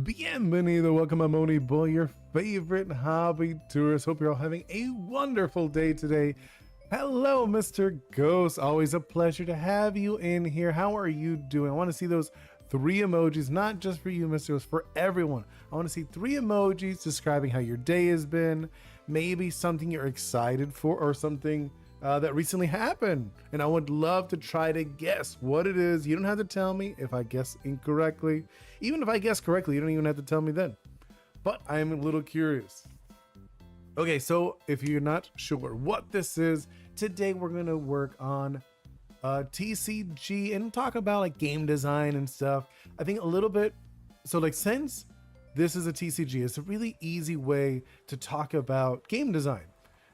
Bienvenido, welcome. I'm Oni Boi, your favorite hobby tourist. Hope you're all having a wonderful day today. Hello, Mr. Ghost. Always a pleasure to have you in here. How are you doing? I want to see those 3 emojis, not just for you, Mr. Ghost, for everyone. I want to see 3 emojis describing how your day has been, maybe something you're excited for, or something that recently happened. And I would love to try to guess what it is. You don't have to tell me if I guess incorrectly. Even if I guess correctly, you don't even have to tell me then. But I'm a little curious. Okay, so if you're not sure what this is, today we're gonna work on TCG and talk about like game design and stuff. I think a little bit, so like since this is a TCG, it's a really easy way to talk about game design.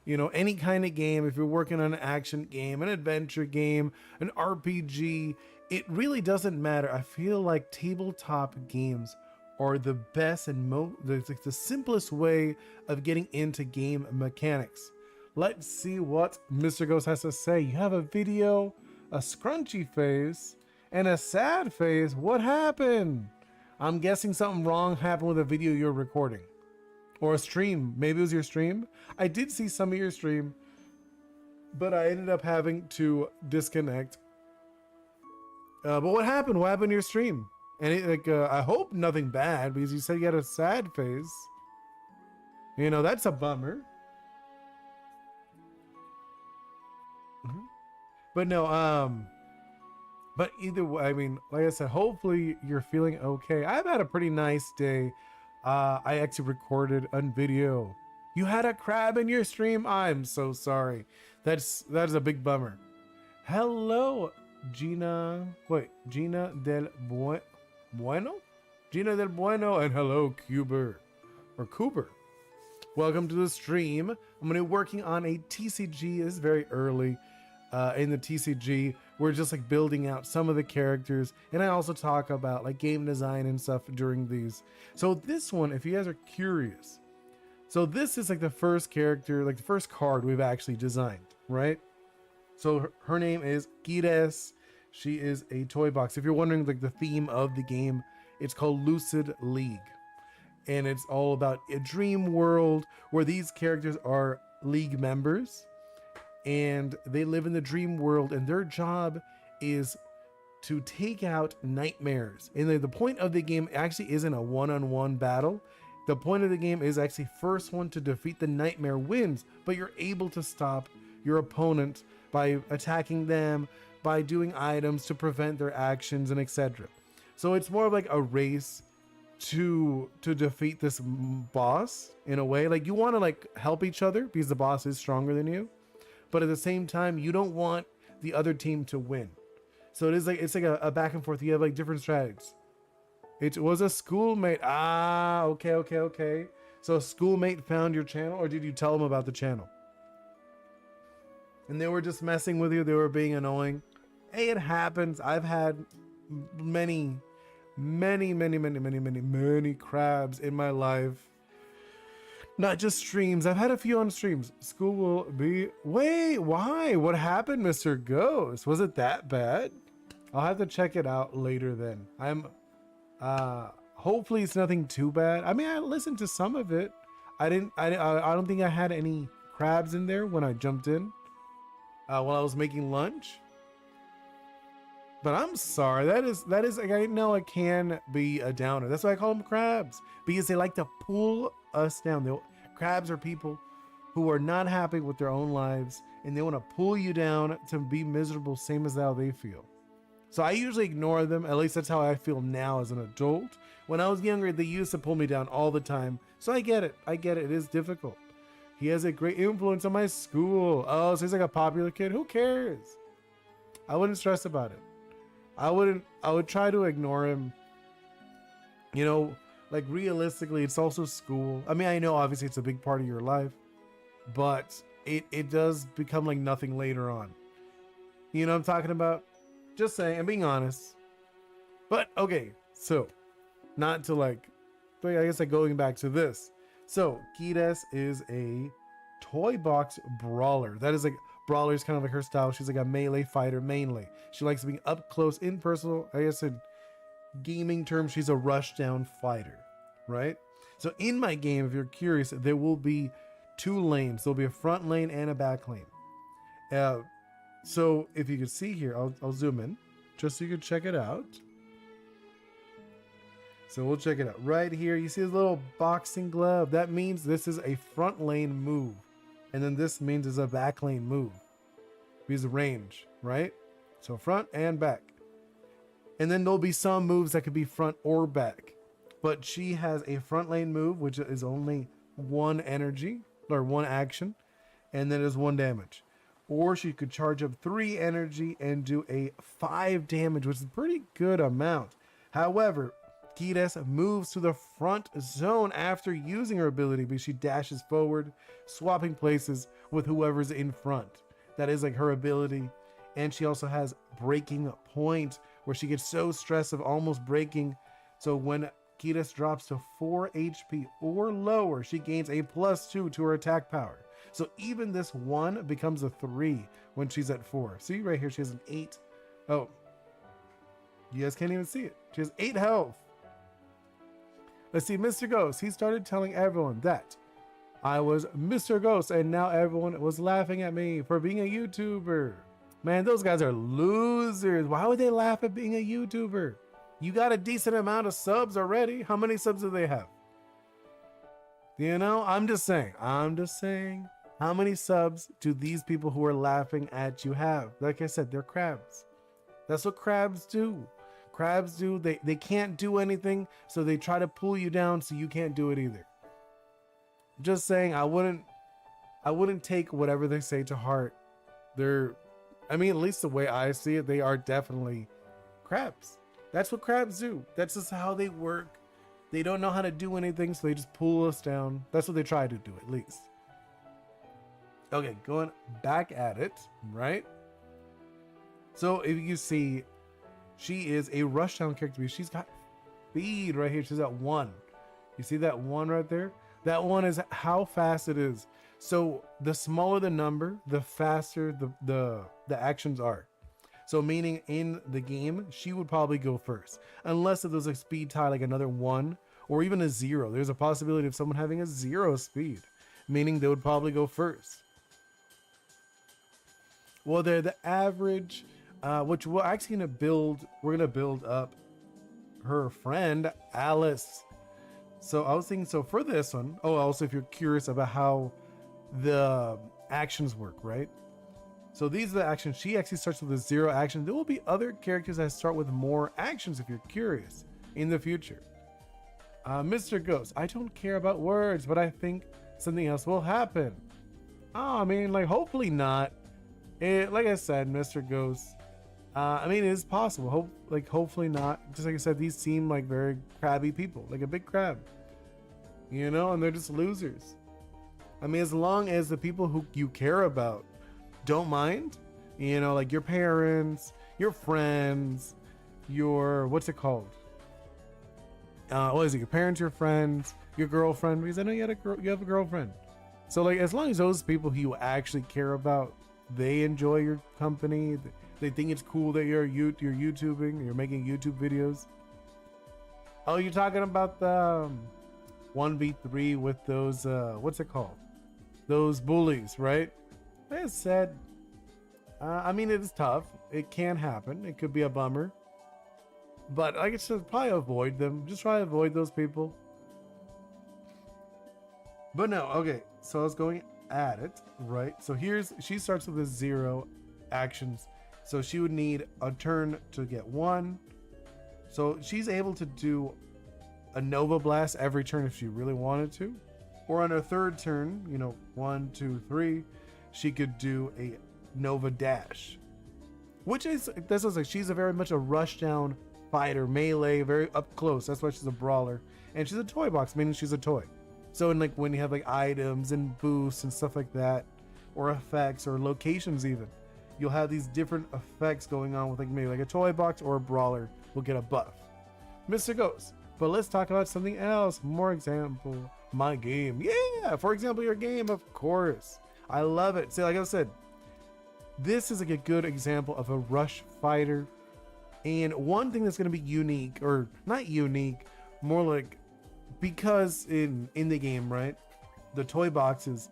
You know, any kind of game, if you're working on an action game, an adventure game, an RPG, it really doesn't matter. I feel like tabletop games are the best and the simplest way of getting into game mechanics. Let's see what Mr. Ghost has to say. You have a video, a scrunchy face, and a sad face. What happened? I'm guessing something wrong happened with a video you're recording. Or a stream. Maybe it was your stream. I did see some of your stream, but I ended up having to disconnect. But what happened? What happened to your stream? And I hope nothing bad, because you said you had a sad face. You know, that's a bummer. But no, but either way, I mean, like I said, hopefully you're feeling okay. I've had a pretty nice day. I actually recorded on video. You had a crab in your stream? I'm so sorry. That's a big bummer. Hello, Gina. Wait, Gina del Bueno? Gina del Bueno, and hello, Cuber. Or Cooper. Welcome to the stream. I'm gonna be working on a TCG. It's very early in the TCG. We're just like building out some of the characters, and I also talk about like game design and stuff during these. So this one, if you guys are curious, so this is like the first character, like the first card we've actually designed, right? So her name is Gires. She is a toy box. If you're wondering like the theme of the game, it's called Lucid League, and it's all about a dream world where these characters are league members, and they live in the dream world, and their job is to take out nightmares. And the point of the game actually isn't a one-on-one battle. The point of the game is actually first one to defeat the nightmare wins, but you're able to stop your opponent by attacking them, by doing items to prevent their actions, and etc. So it's more of like a race to defeat this boss in a way. Like you want to like help each other because the boss is stronger than you. But at the same time, you don't want the other team to win. So it's like a back and forth. You have like different strategies. It was a schoolmate. Ah, okay. So a schoolmate found your channel, or did you tell them about the channel? And they were just messing with you. They were being annoying. Hey, it happens. I've had many crabs in my life. Not just streams. I've had a few on streams. School will be... Wait, why? What happened, Mr. Ghost? Was it that bad? I'll have to check it out later then. Hopefully it's nothing too bad. I mean, I listened to some of it. I don't think I had any crabs in there when I jumped in while I was making lunch. But I'm sorry. That is like, I know it can be a downer. That's why I call them crabs, because they like to pull us down. Crabs are people who are not happy with their own lives, and they want to pull you down to be miserable, same as how they feel. So I usually ignore them. At least that's how I feel now as an adult. When I was younger, they used to pull me down all the time. So I get it. It is difficult. He has a great influence on my school. Oh, so he's like a popular kid. Who cares? I wouldn't stress about it. I would try to ignore him. You know, like realistically, it's also school. I mean, I know obviously it's a big part of your life, but it does become like nothing later on. You know what I'm talking about? Just saying, I'm being honest. But okay, so not to like, I guess like going back to this. So Kides is a toy box brawler. That is like brawler is kind of like her style. She's like a melee fighter mainly. She likes being up close in personal. I guess in gaming terms, she's a rush down fighter, right? So in my game, if you're curious, there will be two lanes. There'll be a front lane and a back lane. So if you can see here, I'll zoom in just so you can check it out. So we'll check it out right here. You see this little boxing glove. That means this is a front lane move. And then this means it's a back lane move. Because of range, right? So front and back. And then there'll be some moves that could be front or back. But she has a front lane move, which is only one energy or one action. And then is 1 damage. Or she could charge up 3 energy and do a 5 damage, which is a pretty good amount. However, Kides moves to the front zone after using her ability because she dashes forward, swapping places with whoever's in front. That is like her ability. And she also has breaking point where she gets so stressed of almost breaking. So when Kides drops to 4 HP or lower, she gains a +2 to her attack power. So even this 1 becomes a 3 when she's at 4. See right here, she has an 8. Oh, you guys can't even see it. She has 8 health. Let's see, Mr. Ghost, he started telling everyone that I was Mr. Ghost and now everyone was laughing at me for being a YouTuber. Man, those guys are losers. Why would they laugh at being a YouTuber? You got a decent amount of subs already. How many subs do they have? You know, I'm just saying, how many subs do these people who are laughing at you have? Like I said, they're crabs. That's what crabs do. Crabs do, they can't do anything, so they try to pull you down so you can't do it either. Just saying, I wouldn't take whatever they say to heart. I mean, at least the way I see it, they are definitely crabs. That's what crabs do. That's just how they work. They don't know how to do anything, so they just pull us down. That's what they try to do, at least. Okay, going back at it, right? So if you see, she is a rushdown character because she's got speed right here. She's at 1. You see that 1 right there? That 1 is how fast it is. So the smaller the number, the faster the actions are. So meaning in the game, she would probably go first. Unless if there's a speed tie like another 1 or even a 0. There's a possibility of someone having a 0 speed. Meaning they would probably go first. Well, they're the average... which we're actually we're gonna build up her friend Alice. So I was thinking, so for this one, also if you're curious about how the actions work, right? So these are the actions. She actually starts with a 0 action. There will be other characters that start with more actions if you're curious in the future. Mr. Ghost, I don't care about words, but I think something else will happen. Oh, I mean, like hopefully not. Like I said, Mr. Ghost, I mean, it is possible. Hopefully not. Just like I said, these seem like very crabby people, like a big crab, you know, and they're just losers. I mean, as long as the people who you care about don't mind, you know, like your parents, your friends, your, what's it called? What is it? Your parents, your friends, your girlfriend, because I know you have a girlfriend. So like, as long as those people who you actually care about, they enjoy your company, they think it's cool that you're YouTubing, you're making YouTube videos. Oh, you're talking about the 1v3 with those, what's it called? Those bullies, right? Like I said, I mean, it is tough. It can happen. It could be a bummer. But like I said, probably avoid them. Just try to avoid those people. But no, okay. So I was going at it, right? So she starts with a 0 actions. So she would need a turn to get 1. So she's able to do a Nova Blast every turn if she really wanted to. Or on her 3rd turn, you know, 1, 2, 3, she could do a Nova Dash. Which is, this is like, she's very much a rush down fighter, melee, very up close. That's why she's a brawler. And she's a toy box, meaning she's a toy. So in like when you have like items and boosts and stuff like that, or effects or locations even, you'll have these different effects going on with like maybe like a toy box or a brawler will get a buff. Mr. Ghost, but let's talk about something else. More my game. Yeah, for example, your game, of course. I love it. See, like I said, this is like a good example of a rush fighter. And one thing that's going to be unique, or not unique, more like, because in the game, right, the toy boxes,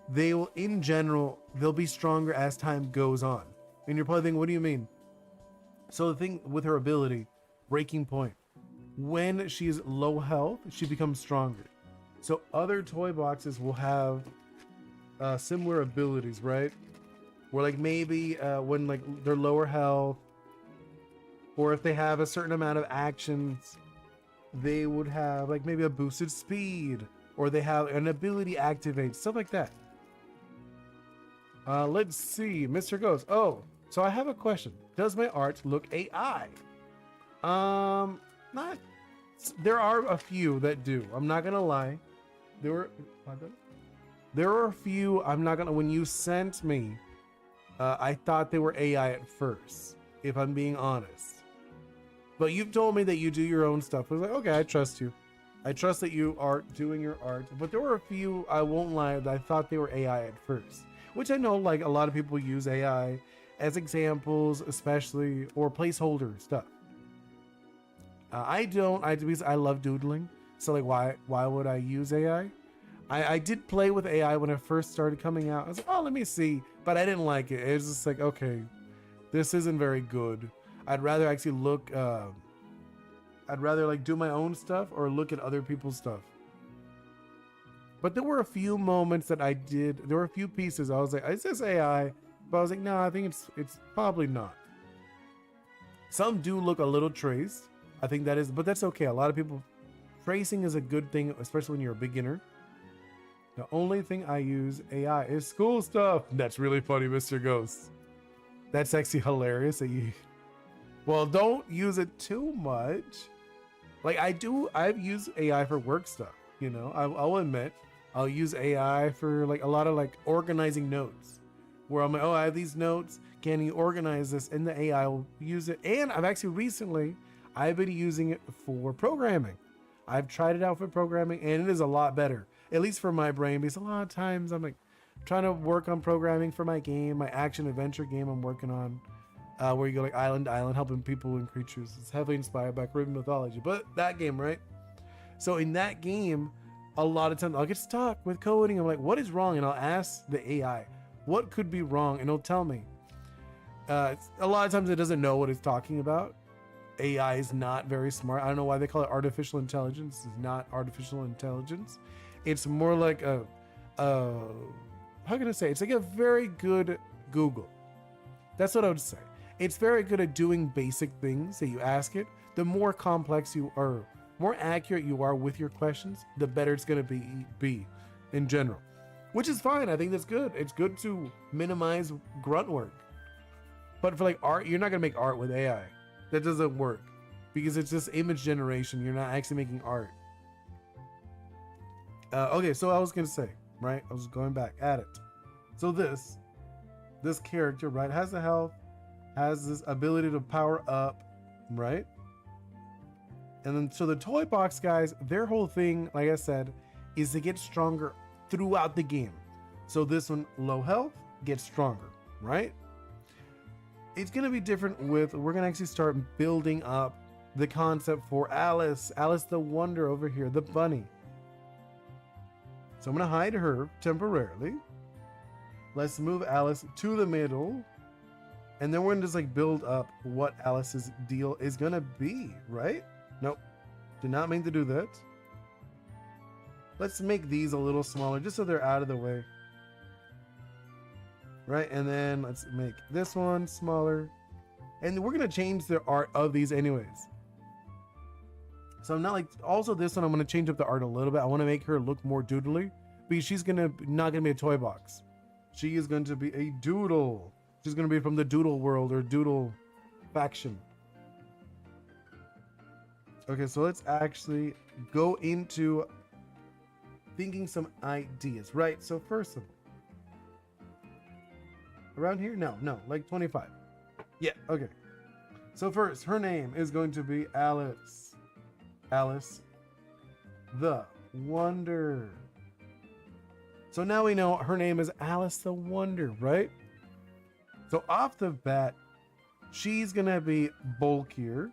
they will, in general, they'll be stronger as time goes on. And you're probably thinking, what do you mean? So the thing with her ability, Breaking Point, when she's low health, she becomes stronger. So other toy boxes will have similar abilities, right? Where like maybe when like they're lower health, or if they have a certain amount of actions, they would have like maybe a boosted speed, or they have an ability activate, stuff like that. Let's see, Mr. Ghost. Oh, so I have a question. Does my art look AI? Not. There are a few that do. I'm not gonna lie. There are a few. I'm not gonna. When you sent me, I thought they were AI at first, if I'm being honest. But you've told me that you do your own stuff. I was like, okay, I trust you. I trust that you are doing your art. But there were a few, I won't lie, that I thought they were AI at first. Which I know like a lot of people use AI as examples, especially, or placeholder stuff. I don't, because I love doodling. So like, why would I use AI? I did play with AI when it first started coming out. I was like, oh, let me see. But I didn't like it. It was just like, okay, this isn't very good. I'd rather actually look, I'd rather like do my own stuff or look at other people's stuff. But there were a few moments that I did, there were a few pieces I was like, is this AI? But I was like, no, I think it's probably not. Some do look a little traced. I think that is, but that's okay. A lot of people, tracing is a good thing, especially when you're a beginner. The only thing I use AI is school stuff. That's really funny, Mr. Ghost. That's actually hilarious that you, well, don't use it too much. Like I've used AI for work stuff, you know, I'll admit. I'll use AI for like a lot of like organizing notes, where I'm like, oh, I have these notes. Can you organize this? And the AI will use it. And I've actually recently, I've been using it for programming. I've tried it out for programming and it is a lot better, at least for my brain, because a lot of times I'm like trying to work on programming for my game, my action adventure game I'm working on, where you go like island to island, helping people and creatures. It's heavily inspired by Caribbean mythology, but that game, right? So in that game, a lot of times I'll get stuck with coding. I'm like, what is wrong? And I'll ask the AI, what could be wrong? And it'll tell me. A lot of times it doesn't know what it's talking about. AI is not very smart. I don't know why they call it artificial intelligence. It's not artificial intelligence. It's more like how can I say? It's like a very good Google. That's what I would say. It's very good at doing basic things that you ask it. The more complex you are, more accurate you are with your questions, the better it's going to be in general, which is fine. I think that's good. It's good to minimize grunt work. But for like art, you're not going to make art with AI. That doesn't work because it's just image generation. You're not actually making art. Okay, so I was going to say, right? I was going back at it. So this character, right, has the health, has this ability to power up, right? And then, so the toy box guys, their whole thing, like I said, is to get stronger throughout the game. So this one, low health, gets stronger, right? It's going to be different with, we're going to actually start building up the concept for Alice the Wonder over here, the bunny. So I'm going to hide her temporarily. Let's move Alice to the middle. And then we're going to just like build up what Alice's deal is going to be, right? Nope. Did not mean to do that. Let's make these a little smaller just so they're out of the way. Right, and then let's make this one smaller. And we're going to change the art of these anyways. So I'm not like, also this one, I'm going to change up the art a little bit. I want to make her look more doodly because she's not going to be a toy box. She is going to be a doodle. She's going to be from the doodle world or doodle faction. Okay, so let's actually go into thinking some ideas, right? So first of all, around here? No, like 25. Yeah, okay. So first, her name is going to be Alice. Alice the Wonder. So now we know her name is Alice the Wonder, right? So off the bat, she's gonna be bulkier.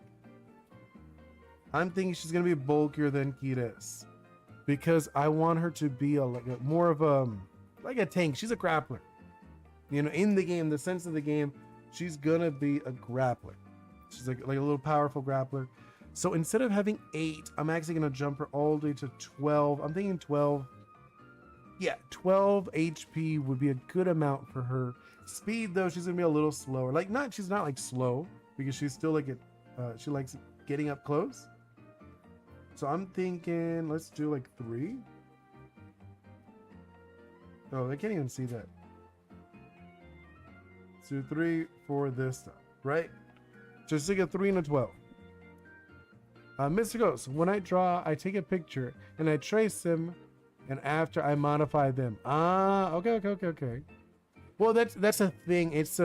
I'm thinking she's gonna be bulkier than Kides because I want her to be more of a like a tank. She's a grappler. You know, in the game, the sense of the game, she's gonna be a grappler. She's like a little powerful grappler. So instead of having 8, I'm actually gonna jump her all the way to 12. I'm thinking 12. Yeah, 12 HP would be a good amount for her. Speed though, she's gonna be a little slower. She's not like slow because she's still like she likes getting up close. So I'm thinking let's do like 3. Oh, I can't even see that. Let's do 3 for this stuff, right? Just like a 3 and a 12. Mr. Ghost, when I draw, I take a picture and I trace them, and after I modify them. Okay. Well, that's a thing. It's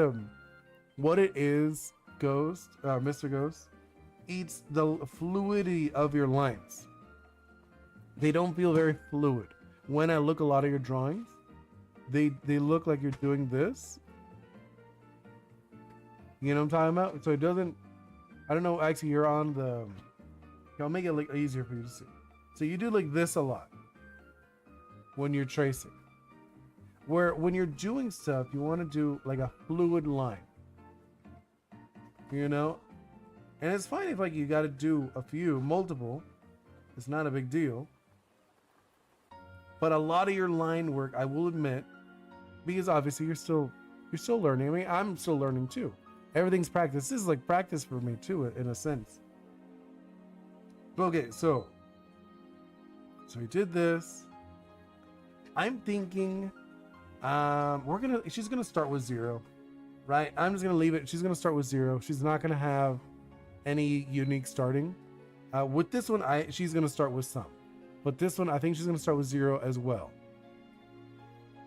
what it is, Ghost, Mr. Ghost. It's the fluidity of your lines. They don't feel very fluid. When I look a lot of your drawings, they look like you're doing this. You know what I'm talking about? So it doesn't. I don't know. Actually, you're on the. I'll make it like easier for you to see. So you do like this a lot when you're tracing. Where when you're doing stuff, you want to do like a fluid line. You know? And it's fine if like you got to do multiple. It's not a big deal. But a lot of your line work, I will admit, because obviously you're still learning. I mean, I'm still learning too. Everything's practice. This is like practice for me too, in a sense. Okay, so we did this. I'm thinking she's gonna start with 0, right? I'm just gonna leave it. She's gonna start with 0. She's not gonna have any unique starting. With this one, she's gonna start with some, but this one I think she's gonna start with 0 as well.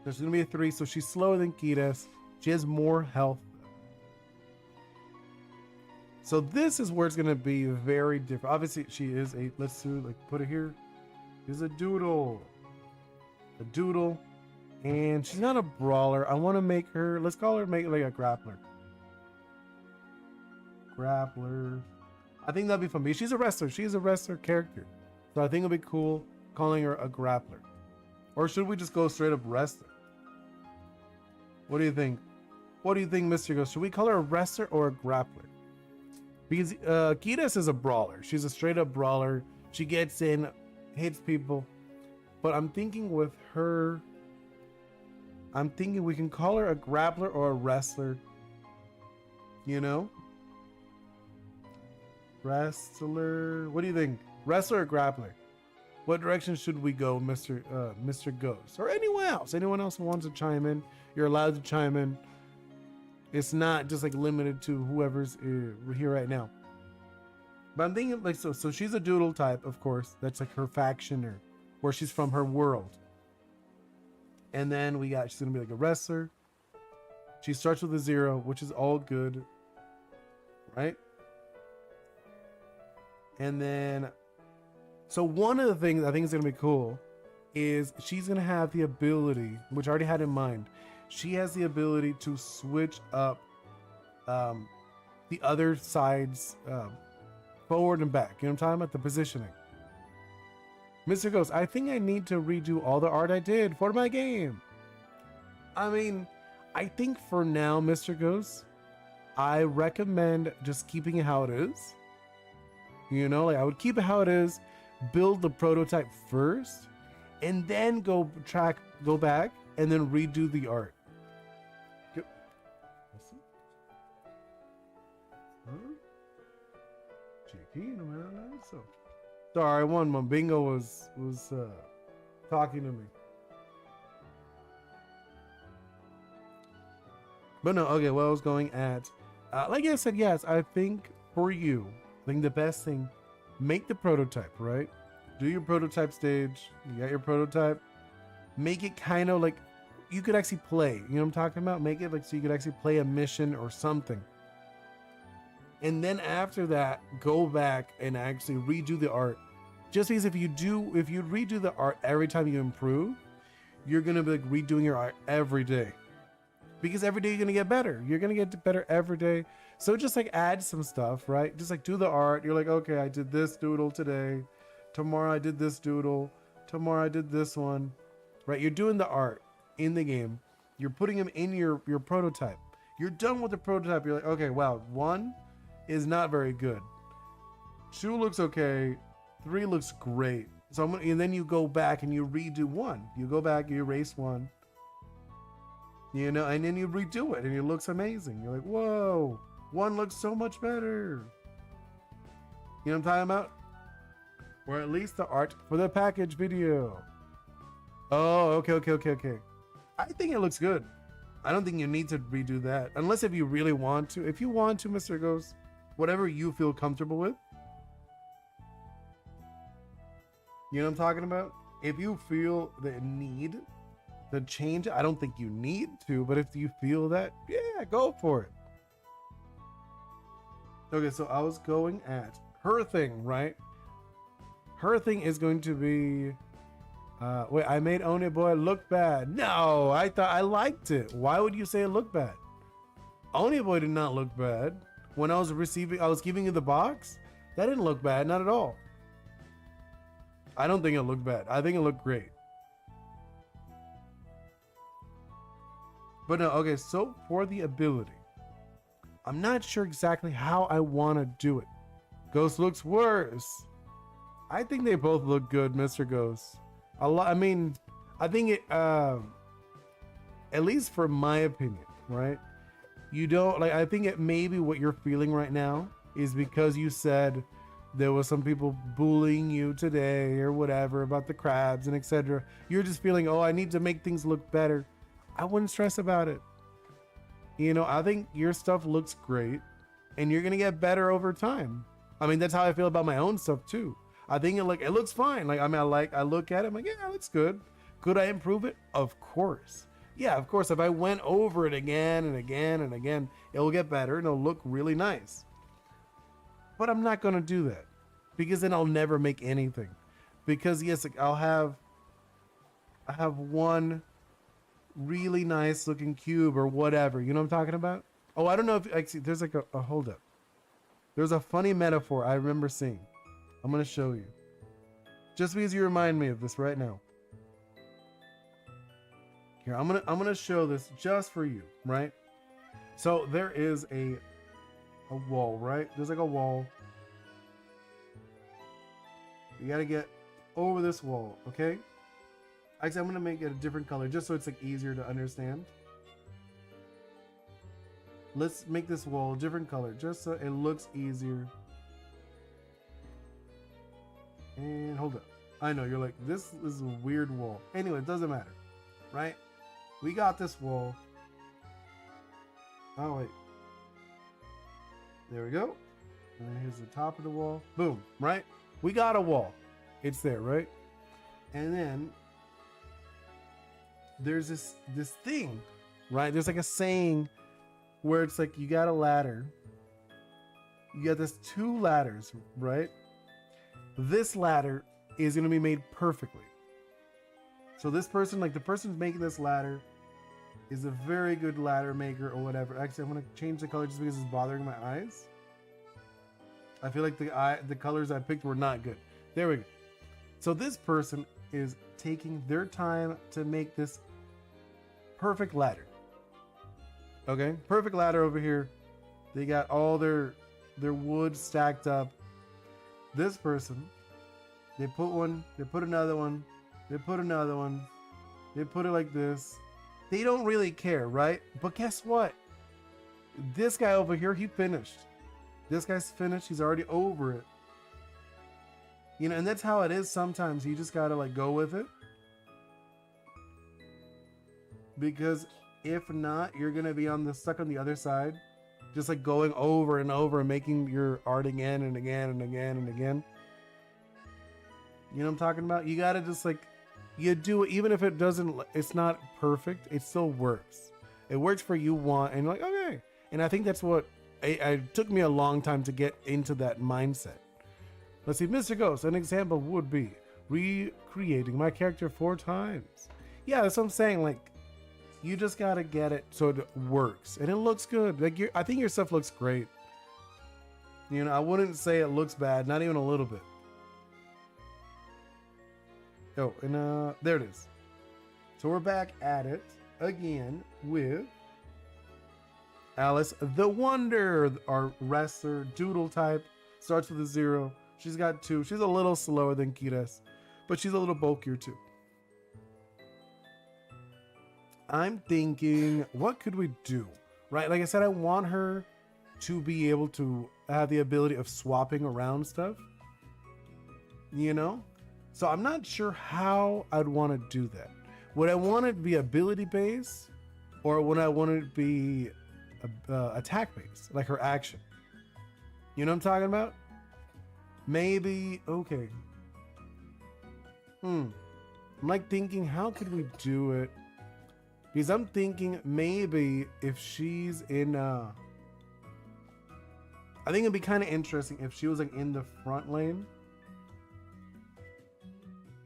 There's gonna be a 3, so she's slower than Kides. She has more health. So this is where it's gonna be very different. Obviously, she is a. Let's do put it here. She's a doodle. A doodle, and she's not a brawler. I want to make her. Let's call her like a grappler. Grappler. I think that'd be fun. She's a wrestler. She's a wrestler character, so I think it'll be cool calling her a grappler. Or should we just go straight up wrestler? What do you think? What do you think, Mr. Ghost? Should we call her a wrestler or a grappler? Because Kides is a brawler. She's a straight up brawler. She gets in, hits people. But I'm thinking with her, I'm thinking we can call her a grappler or a wrestler. You know? Wrestler. What do you think? Wrestler or grappler? What direction should we go, Mr. Ghost? Or anyone else? Anyone else who wants to chime in? You're allowed to chime in. It's not just like limited to whoever's here right now. But I'm thinking like so she's a doodle type, of course. That's like her faction or where she's from, her world. And then she's gonna be like a wrestler. She starts with a 0, which is all good, right? And then, so one of the things I think is gonna be cool is she's gonna have the ability, which I already had in mind. She has the ability to switch up the other side's forward and back. You know what I'm talking about? The positioning. Mr. Ghost, I think I need to redo all the art I did for my game. I mean, I think for now, Mr. Ghost, I recommend just keeping it how it is. You know, like I would keep it how it is, build the prototype first, and then go back, and then redo the art. Sorry, my bingo was talking to me. But no, okay, what I was going at, like I said, yes, I think for you, I think the best thing, make the prototype, right? Do your prototype stage, you got your prototype, make it kind of like, you could actually play, you know what I'm talking about? Make it like so you could actually play a mission or something. And then after that, go back and actually redo the art. Just because if you redo the art every time you improve, you're gonna be like redoing your art every day. Because every day you're gonna get better. You're gonna get better every day. So just like add some stuff, right? Just like do the art. You're like, okay, I did this doodle today. Tomorrow I did this doodle. Tomorrow I did this one, right? You're doing the art in the game. You're putting them in your prototype. You're done with the prototype. You're like, okay, wow, 1 is not very good. 2 looks okay. 3 looks great. So and then you go back and you redo 1. You go back, you erase 1. You know, and then you redo it and it looks amazing. You're like, whoa, 1 looks so much better. You know what I'm talking about? Or at least the art for the package video. Oh, okay. I think it looks good. I don't think you need to redo that. Unless if you really want to. If you want to, Mr. Ghost, whatever you feel comfortable with. You know what I'm talking about? If you feel the need to change it, I don't think you need to, but if you feel that, yeah, go for it. Okay, so I was going at her thing, right? Her thing is going to be, wait, I made Oni Boi look bad. No, I thought I liked it. Why would you say it looked bad? Oni Boi did not look bad. When I was giving you the box, that didn't look bad, not at all. I don't think it looked bad. I think it looked great. But no, okay, so for the ability, I'm not sure exactly how I want to do it. Ghost looks worse. I think they both look good, Mr. Ghost. I mean, I think it, at least for my opinion, right? You don't, like, I think it maybe what you're feeling right now is because you said there was some people bullying you today or whatever about the crabs and etc. You're just feeling, oh, I need to make things look better. I wouldn't stress about it. You know, I think your stuff looks great and you're going to get better over time. I mean, that's how I feel about my own stuff too. I think it looks fine. Like, I mean, I look at it, I'm like, yeah, it looks good. Could I improve it? Of course. Yeah, of course. If I went over it again and again and again, it will get better and it'll look really nice. But I'm not going to do that because then I'll never make anything. Because yes, I have one really nice looking cube or whatever. You know what I'm talking about? Oh, I don't know if actually there's like a hold up. There's a funny metaphor I remember seeing. I'm going to show you. Just because you remind me of this right now. Here, I'm going to show this just for you, right? So there is a wall, right? There's like a wall. You got to get over this wall, okay? Actually, I'm going to make it a different color just so it's like easier to understand. Let's make this wall a different color just so it looks easier. And hold up. I know, you're like, this is a weird wall. Anyway, it doesn't matter, right? We got this wall. Oh, wait. There we go. And here's the top of the wall. Boom, right? We got a wall. It's there, right? And then there's this thing, right? There's like a saying where it's like you got a ladder. You got this 2 ladders, right? This ladder is going to be made perfectly. So this person, like the person who's making this ladder is a very good ladder maker or whatever. Actually, I'm going to change the color just because it's bothering my eyes. I feel like the colors I picked were not good. There we go. So this person is taking their time to make this perfect ladder. Okay, perfect ladder over here. They got all their wood stacked up. This person, they put one, they put another one, they put another one, they put it like this. They don't really care, right? But guess what? This guy over here, he finished. This guy's finished. He's already over it. You know, and that's how it is sometimes. You just gotta like go with it. Because if not, you're gonna be stuck on the other side. Just like going over and over and making your art again and again and again and again. You know what I'm talking about? You gotta just like, you do it, even if it doesn't, it's not perfect, it still works. It works for you and you're like, okay. And I think that's what, it took me a long time to get into that mindset. Let's see, Mr. Ghost, an example would be recreating my character 4 times. Yeah, that's what I'm saying. Like, you just gotta get it so it works and it looks good. Like, I think your stuff looks great. You know, I wouldn't say it looks bad, not even a little bit. Oh, and there it is. So we're back at it again with Alice the Wonder, our wrestler, doodle type, starts with a 0. She's got 2. She's a little slower than Kiras, but she's a little bulkier too. I'm thinking, what could we do? Right? Like I said, I want her to be able to have the ability of swapping around stuff. You know? So I'm not sure how I'd want to do that. Would I want it to be ability based, or would I want it to be attack based, like her action? You know what I'm talking about? Maybe, okay. I'm like thinking, how could we do it? Because I'm thinking maybe if she's in, I think it'd be kind of interesting if she was like in the front lane.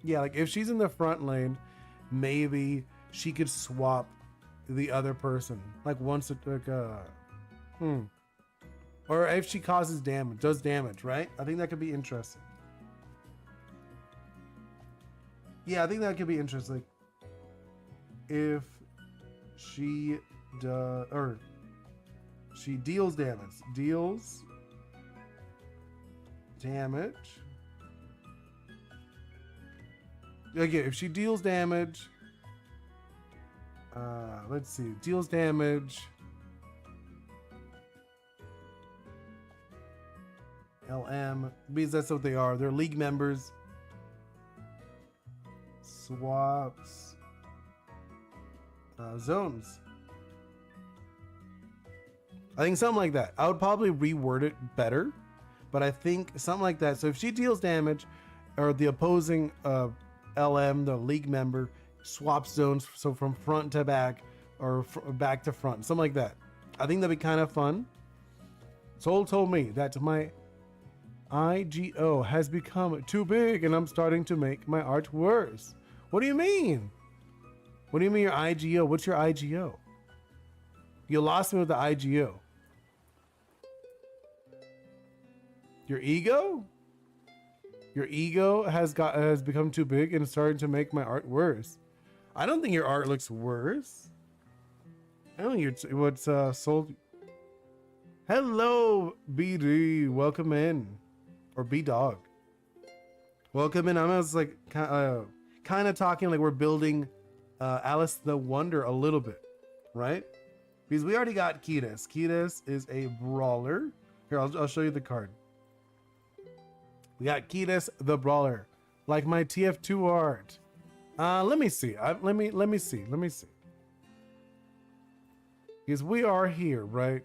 Yeah, like if she's in the front lane, maybe she could swap the other person. Like once it, like, or if she causes damage, does damage, right? I think that could be interesting. Yeah, I think that could be interesting. If she does, or she deals damage. Again, if she deals damage, let's see, deals damage. LM, because that's what they are. They're league members. Swaps. Zones. I think something like that. I would probably reword it better, but I think something like that. So if she deals damage, or the opposing LM, the league member, swaps zones, so from front to back, or back to front, something like that. I think that'd be kind of fun. Soul told me that my IGO has become too big and I'm starting to make my art worse. What do you mean? What do you mean your IGO? What's your IGO? You lost me with the IGO. Your ego? Your ego has become too big and starting to make my art worse. I don't think your art looks worse. I don't think what's sold. Hello, BD. Welcome in. Or B-Dog. Welcome in. I'm just like kind of talking like we're building Alice the Wonder a little bit, right? Because we already got Kiras. Kiras is a brawler. Here, I'll show you the card. We got Kiras the Brawler, like my TF2 art. Let me see. Let me see. Because we are here, right?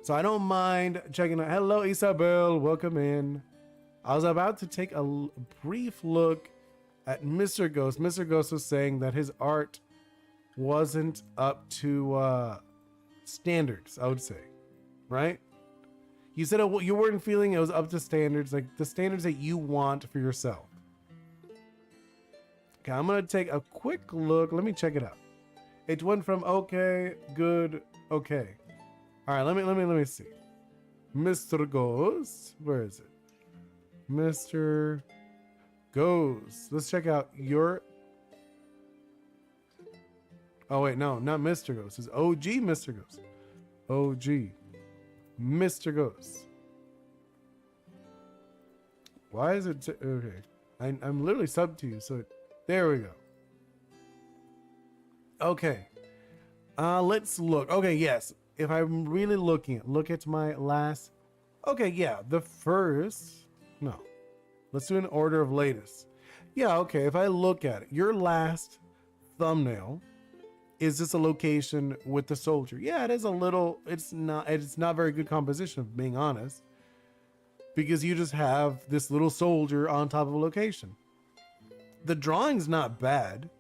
So I don't mind checking out. Hello, Isabel. Welcome in. I was about to take a brief look at Mr. Ghost. Mr. Ghost was saying that his art wasn't up to standards, I would say, right? You said you weren't feeling it was up to standards, like the standards that you want for yourself. Okay, I'm gonna take a quick look. Let me check it out. It went from okay, good, okay. All right, let me see. Mr. Ghost, where is it? Mr. Ghost. Let's check out your. Oh wait, no, not Mr. Ghost. It's OG Mr. Ghost. OG Mr. Ghost. Why is it okay? I'm literally sub to you, so there we go. Okay. Let's look. Okay, yes. If I'm really look at my last. Okay, yeah, the first. No. Let's do an order of latest. Yeah, okay. If I look at it, your last thumbnail is this a location with the soldier? Yeah, it is a little. It's not very good composition, being honest, because you just have this little soldier on top of a location. The drawing's not bad.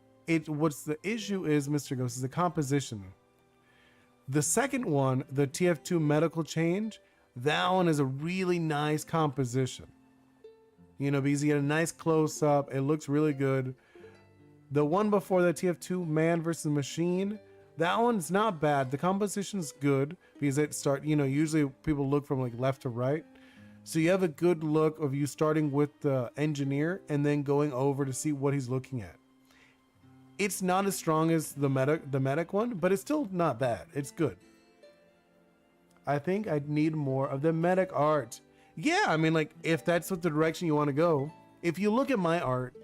What's the issue is, Mr. Ghost, is the composition. The second one, the TF2 medical change, that one is a really nice composition. you know, because you get a nice close up. It looks really good. The one before that, TF2 Man versus Machine, that one's not bad. The composition's good because it you know, usually people look from like left to right. So you have a good look of you starting with the engineer and then going over to see what he's looking at. It's not as strong as the medic one, but it's still not bad. It's good. I think I'd need more of the medic art. Yeah, I mean, like, if that's what the direction you want to go. If you look at my art,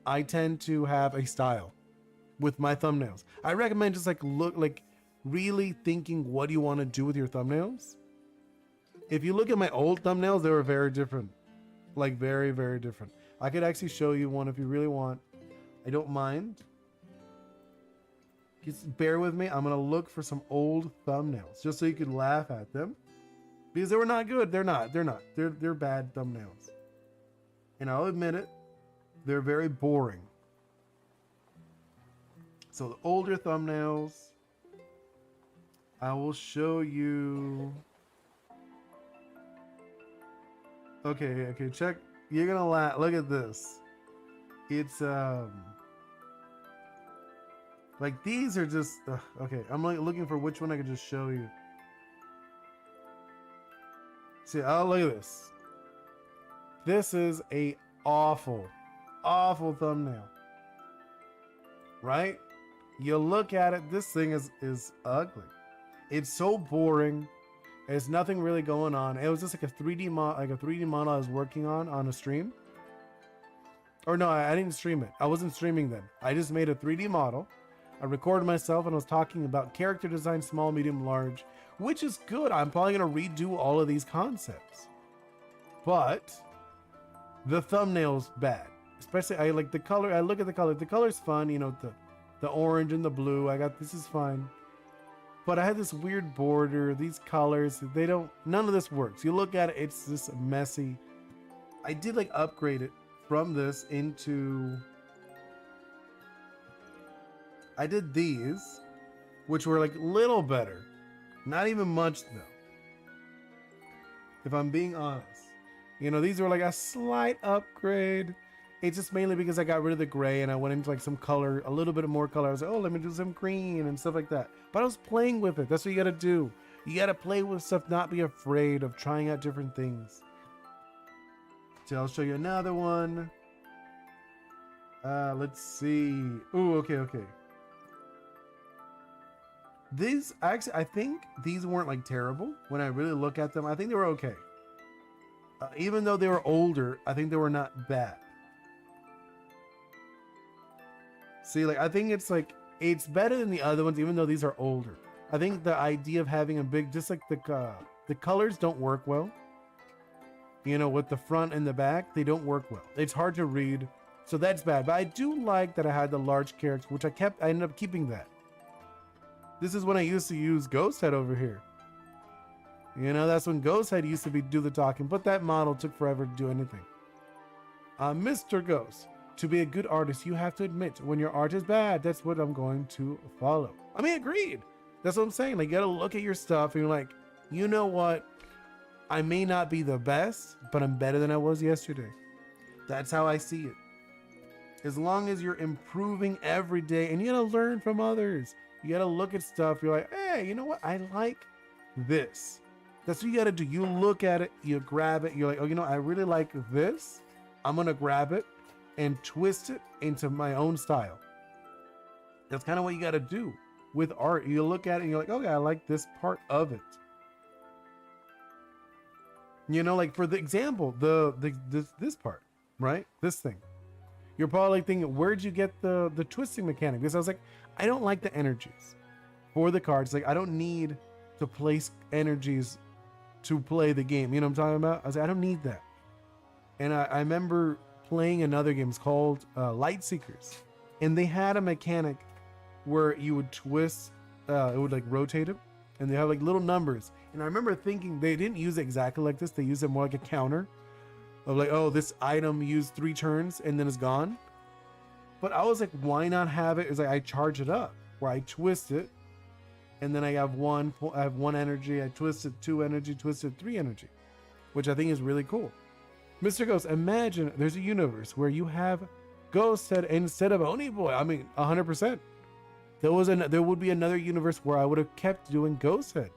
I tend to have a style with my thumbnails. I recommend just like really thinking what you want to do with your thumbnails. If you look at my old thumbnails, they were very different. Like very, very different. I could actually show you one if you really want. I don't mind. Just bear with me. I'm going to look for some old thumbnails just so you can laugh at them. Because they were not good. They're not. They're bad thumbnails. And I'll admit it. They're very boring. So the older thumbnails, I will show you. Okay, check. You're gonna laugh. Look at this. It's like these are just okay. I'm like looking for which one I can just show you. See, oh, look at this. This is a awful thumbnail, right? You look at it, this thing is ugly. It's so boring. There's nothing really going on. It was just like a 3D model I was working on a stream. Or no, I didn't stream it. I wasn't streaming then. I just made a 3D model. I recorded myself and I was talking about character design, small, medium, large, which is good. I'm probably gonna redo all of these concepts. But the thumbnail's bad. Especially I like the color. I look at the color. The color's fun, you know, the orange and the blue. This is fine. But I had this weird border, these colors, none of this works. You look at it, it's just messy. I did like upgrade it from this into, I did these, which were like little better. Not even much though. If I'm being honest. You know, these were like a slight upgrade. It's just mainly because I got rid of the gray and I went into like some color, a little bit more color. I was like, oh, let me do some green and stuff like that. But I was playing with it. That's what you gotta do. You gotta play with stuff, not be afraid of trying out different things. So I'll show you another one. Let's see. Ooh, okay. These, actually, I think these weren't like terrible. When I really look at them, I think they were okay. Even though they were older, I think they were not bad. See, like, I think it's better than the other ones, even though these are older. I think the idea of having a big, just like the colors don't work well. You know, with the front and the back, they don't work well. It's hard to read, so that's bad. But I do like that I had the large character, which I ended up keeping that. This is when I used to use Ghost Head over here. You know, that's when Ghost Head used to do the talking, but that model took forever to do anything. Mr. Ghost. To be a good artist, you have to admit when your art is bad. That's what I'm going to follow. I mean, agreed. That's what I'm saying. Like, you gotta look at your stuff and you're like, you know what? I may not be the best, but I'm better than I was yesterday. That's how I see it. As long as you're improving every day, and you gotta learn from others. You gotta look at stuff. You're like, hey, you know what? I like this. That's what you gotta do. You look at it, you grab it. You're like, oh, you know, I really like this. I'm gonna grab it and twist it into my own style. That's kind of what you got to do with art. You look at it and you're like, okay, I like this part of it. You know, like for the example, this part, right? This thing. You're probably thinking, where'd you get the twisting mechanic? Because I was like, I don't like the energies for the cards. Like, I don't need to place energies to play the game. You know what I'm talking about? I was like, I don't need that. And I remember playing another game. It's called Light Seekers, and they had a mechanic where you would twist, it would like rotate it, and they have like little numbers. And I remember thinking they didn't use it exactly like this. They used it more like a counter of like, oh, this item used 3 turns and then it's gone. But I was like, why not have it? It's like I charge it up where I twist it, and then I have one energy. I twisted 2 energy, twisted 3 energy, which I think is really cool. Mr. Ghost, imagine there's a universe where you have Ghost Head instead of Oni Boi. I mean, 100%. There would be another universe where I would have kept doing Ghost Head,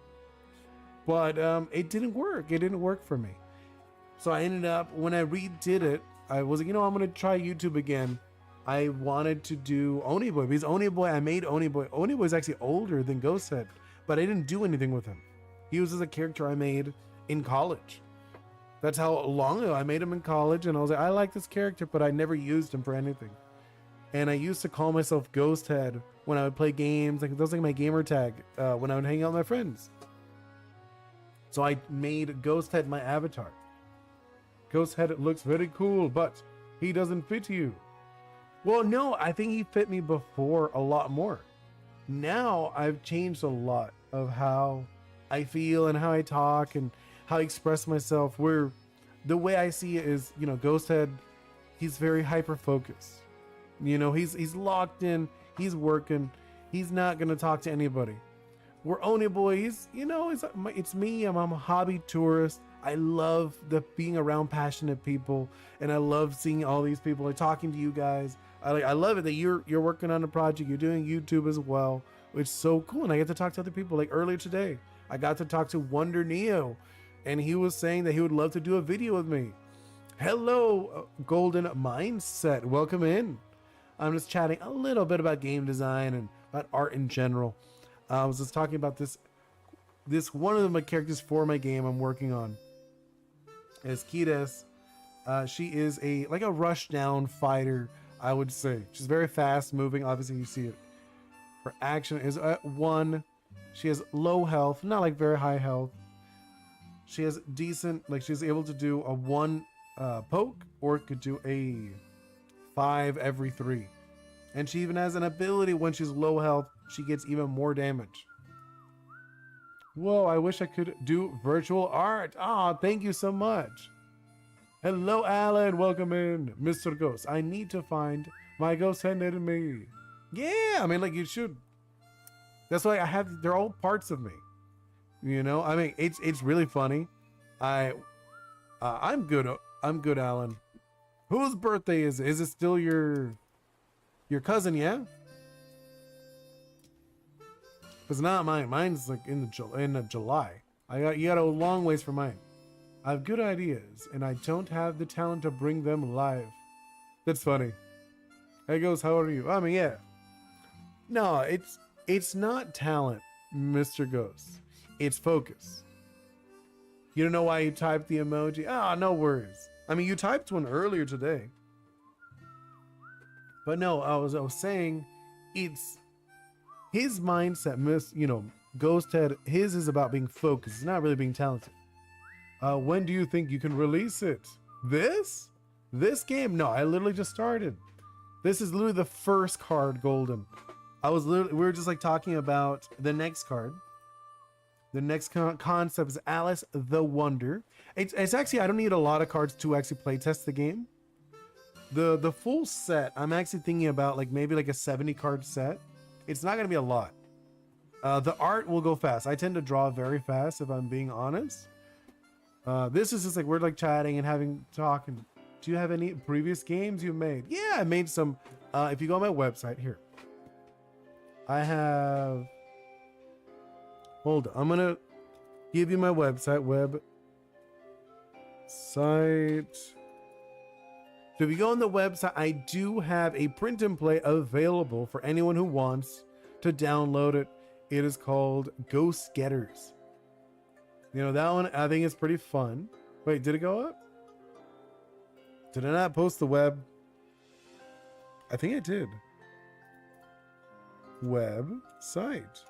but it didn't work. It didn't work for me. So I ended up, when I redid it, I was like, I'm gonna try YouTube again. I wanted to do Oni Boi because Oni Boi, I made Oni Boi. Oni Boi is actually older than Ghost Head, but I didn't do anything with him. He was just a character I made in college. That's how long ago I made him in college, and I was like, I like this character, but I never used him for anything. And I used to call myself Ghost Head when I would play games. Like, that was like my gamer tag when I would hang out with my friends. So I made Ghost Head my avatar. Ghost Head looks very cool, but he doesn't fit you. Well, no, I think he fit me before a lot more. Now I've changed a lot of how I feel and how I talk and how I express myself, where the way I see it is, Ghost Head, he's very hyper focused. He's locked in, he's working, he's not gonna talk to anybody. Where Oni Boi, it's me, I'm a hobby tourist. I love being around passionate people, and I love seeing all these people, like talking to you guys. I love it that you're working on a project, you're doing YouTube as well, which is so cool. And I get to talk to other people. Like earlier today, I got to talk to Wonder Neo, and he was saying that he would love to do a video with me. Hello, Golden Mindset, welcome in. I'm just chatting a little bit about game design and about art in general. I was just talking about this one of my characters for my game I'm working on is Kides. She is a rush down fighter, I would say. She's very fast moving. Obviously you see it. Her action is at 1. She has low health, not like very high health. She has decent, she's able to do a 1 poke, or could do a 5 every 3. And she even has an ability when she's low health, she gets even more damage. Whoa, I wish I could do virtual art. Thank you so much. Hello, Alan. Welcome in. Mr. Ghost, I need to find my Ghost Head in me. Yeah, I mean, you should. That's why they're all parts of me. I mean, it's really funny. I'm good. I'm good, Alan. Whose birthday is it? Is it still your cousin, yeah? It's not mine. Mine's in July. You got a long ways for mine. I have good ideas, and I don't have the talent to bring them live. That's funny. Hey, Ghost, how are you? I mean, yeah. No, it's not talent, Mr. Ghost. It's focus. You don't know why you typed the emoji? No worries. I mean, you typed one earlier today. But no, I was saying, it's his mindset, Ghost Head, his is about being focused. It's not really being talented. When do you think you can release it? This game? No, I literally just started. This is literally the first card, Golden. We were just talking about the next card. The next concept is Alice the Wonder. It's actually, I don't need a lot of cards to actually play test the game. The full set, I'm actually thinking about maybe a 70 card set. It's not gonna be a lot. The art will go fast. I tend to draw very fast, if I'm being honest. This is just we're chatting and having talk. And do you have any previous games you made? Yeah, I made some. If you go on my website here, I have. Hold on, I'm gonna give you my website. So if you go on the website, I do have a print and play available for anyone who wants to download it. It is called Ghost Getters. That one I think is pretty fun. Wait, did it go up? Did I not post the web? I think I did. Website.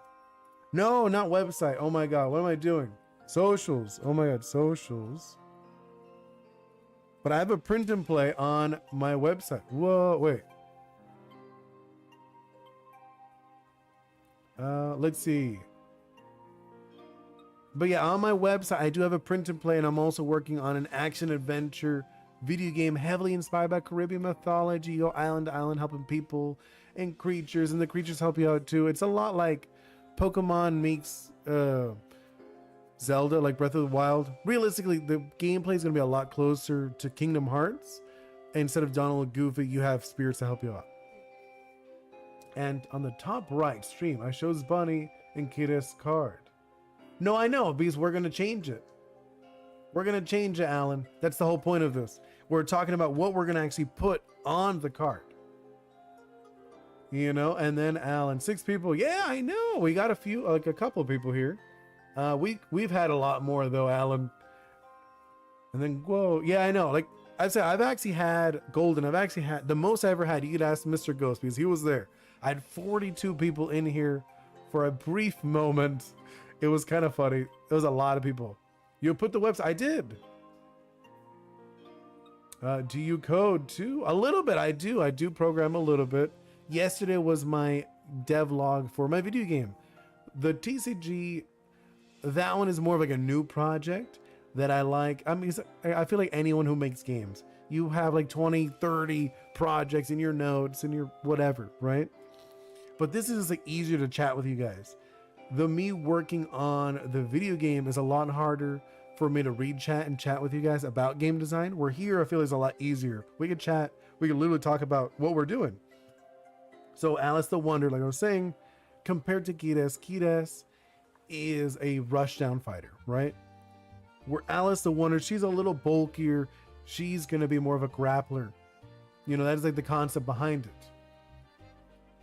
No, not website. Oh my God, what am I doing? Socials. Oh my God, socials. But I have a print and play on my website. Whoa, wait. Let's see. But yeah, on my website, I do have a print and play, and I'm also working on an action adventure video game heavily inspired by Caribbean mythology. You go island to island helping people and creatures, and the creatures help you out too. It's a lot like Pokemon meets Zelda, like Breath of the Wild. Realistically, the gameplay is going to be a lot closer to Kingdom Hearts. Instead of Donald and Goofy, you have spirits to help you out. And on the top right stream, I shows Bunny and Kidda's card. No, I know, because we're going to change it. We're going to change it, Alan. That's the whole point of this. We're talking about what we're going to actually put on the card. You know, and then Alan, 6 people. Yeah, I know. We got a few, like a couple of people here. We've had a lot more though, Alan. And then, whoa, yeah, I know. Like I said, I've actually had Golden. I've actually had the most I ever had. You could ask Mr. Ghost because he was there. I had 42 people in here for a brief moment. It was kind of funny. It was a lot of people. You put the website. I did. Do you code too? A little bit. I do program a little bit. Yesterday was my devlog for my video game. The TCG, that one is more of like a new project that I like. I mean, I feel like anyone who makes games, you have like 20, 30 projects in your notes and your whatever, right? But this is like easier to chat with you guys. Me working on the video game is a lot harder for me to read chat and chat with you guys about game design. Where here, I feel is a lot easier. We could chat. We could literally talk about what we're doing. So Alice the Wonder, like I was saying, compared to Kides is a rushdown fighter, right? Where Alice the Wonder, she's a little bulkier. She's going to be more of a grappler. You know, that is like the concept behind it.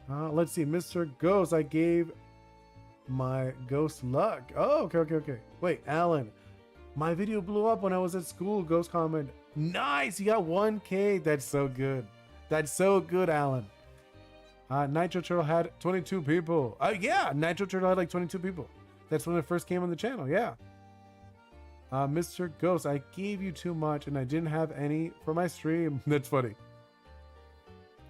Let's see, Mr. Ghost, I gave my ghost luck. Oh, okay. Wait, Alan, my video blew up when I was at school. Ghost comment. Nice, you got 1K. That's so good. That's so good, Alan. Nitro Turtle had 22 people. Yeah, Nitro Turtle had like 22 people. That's when it first came on the channel. Yeah. Mr. Ghost, I gave you too much and I didn't have any for my stream. That's funny.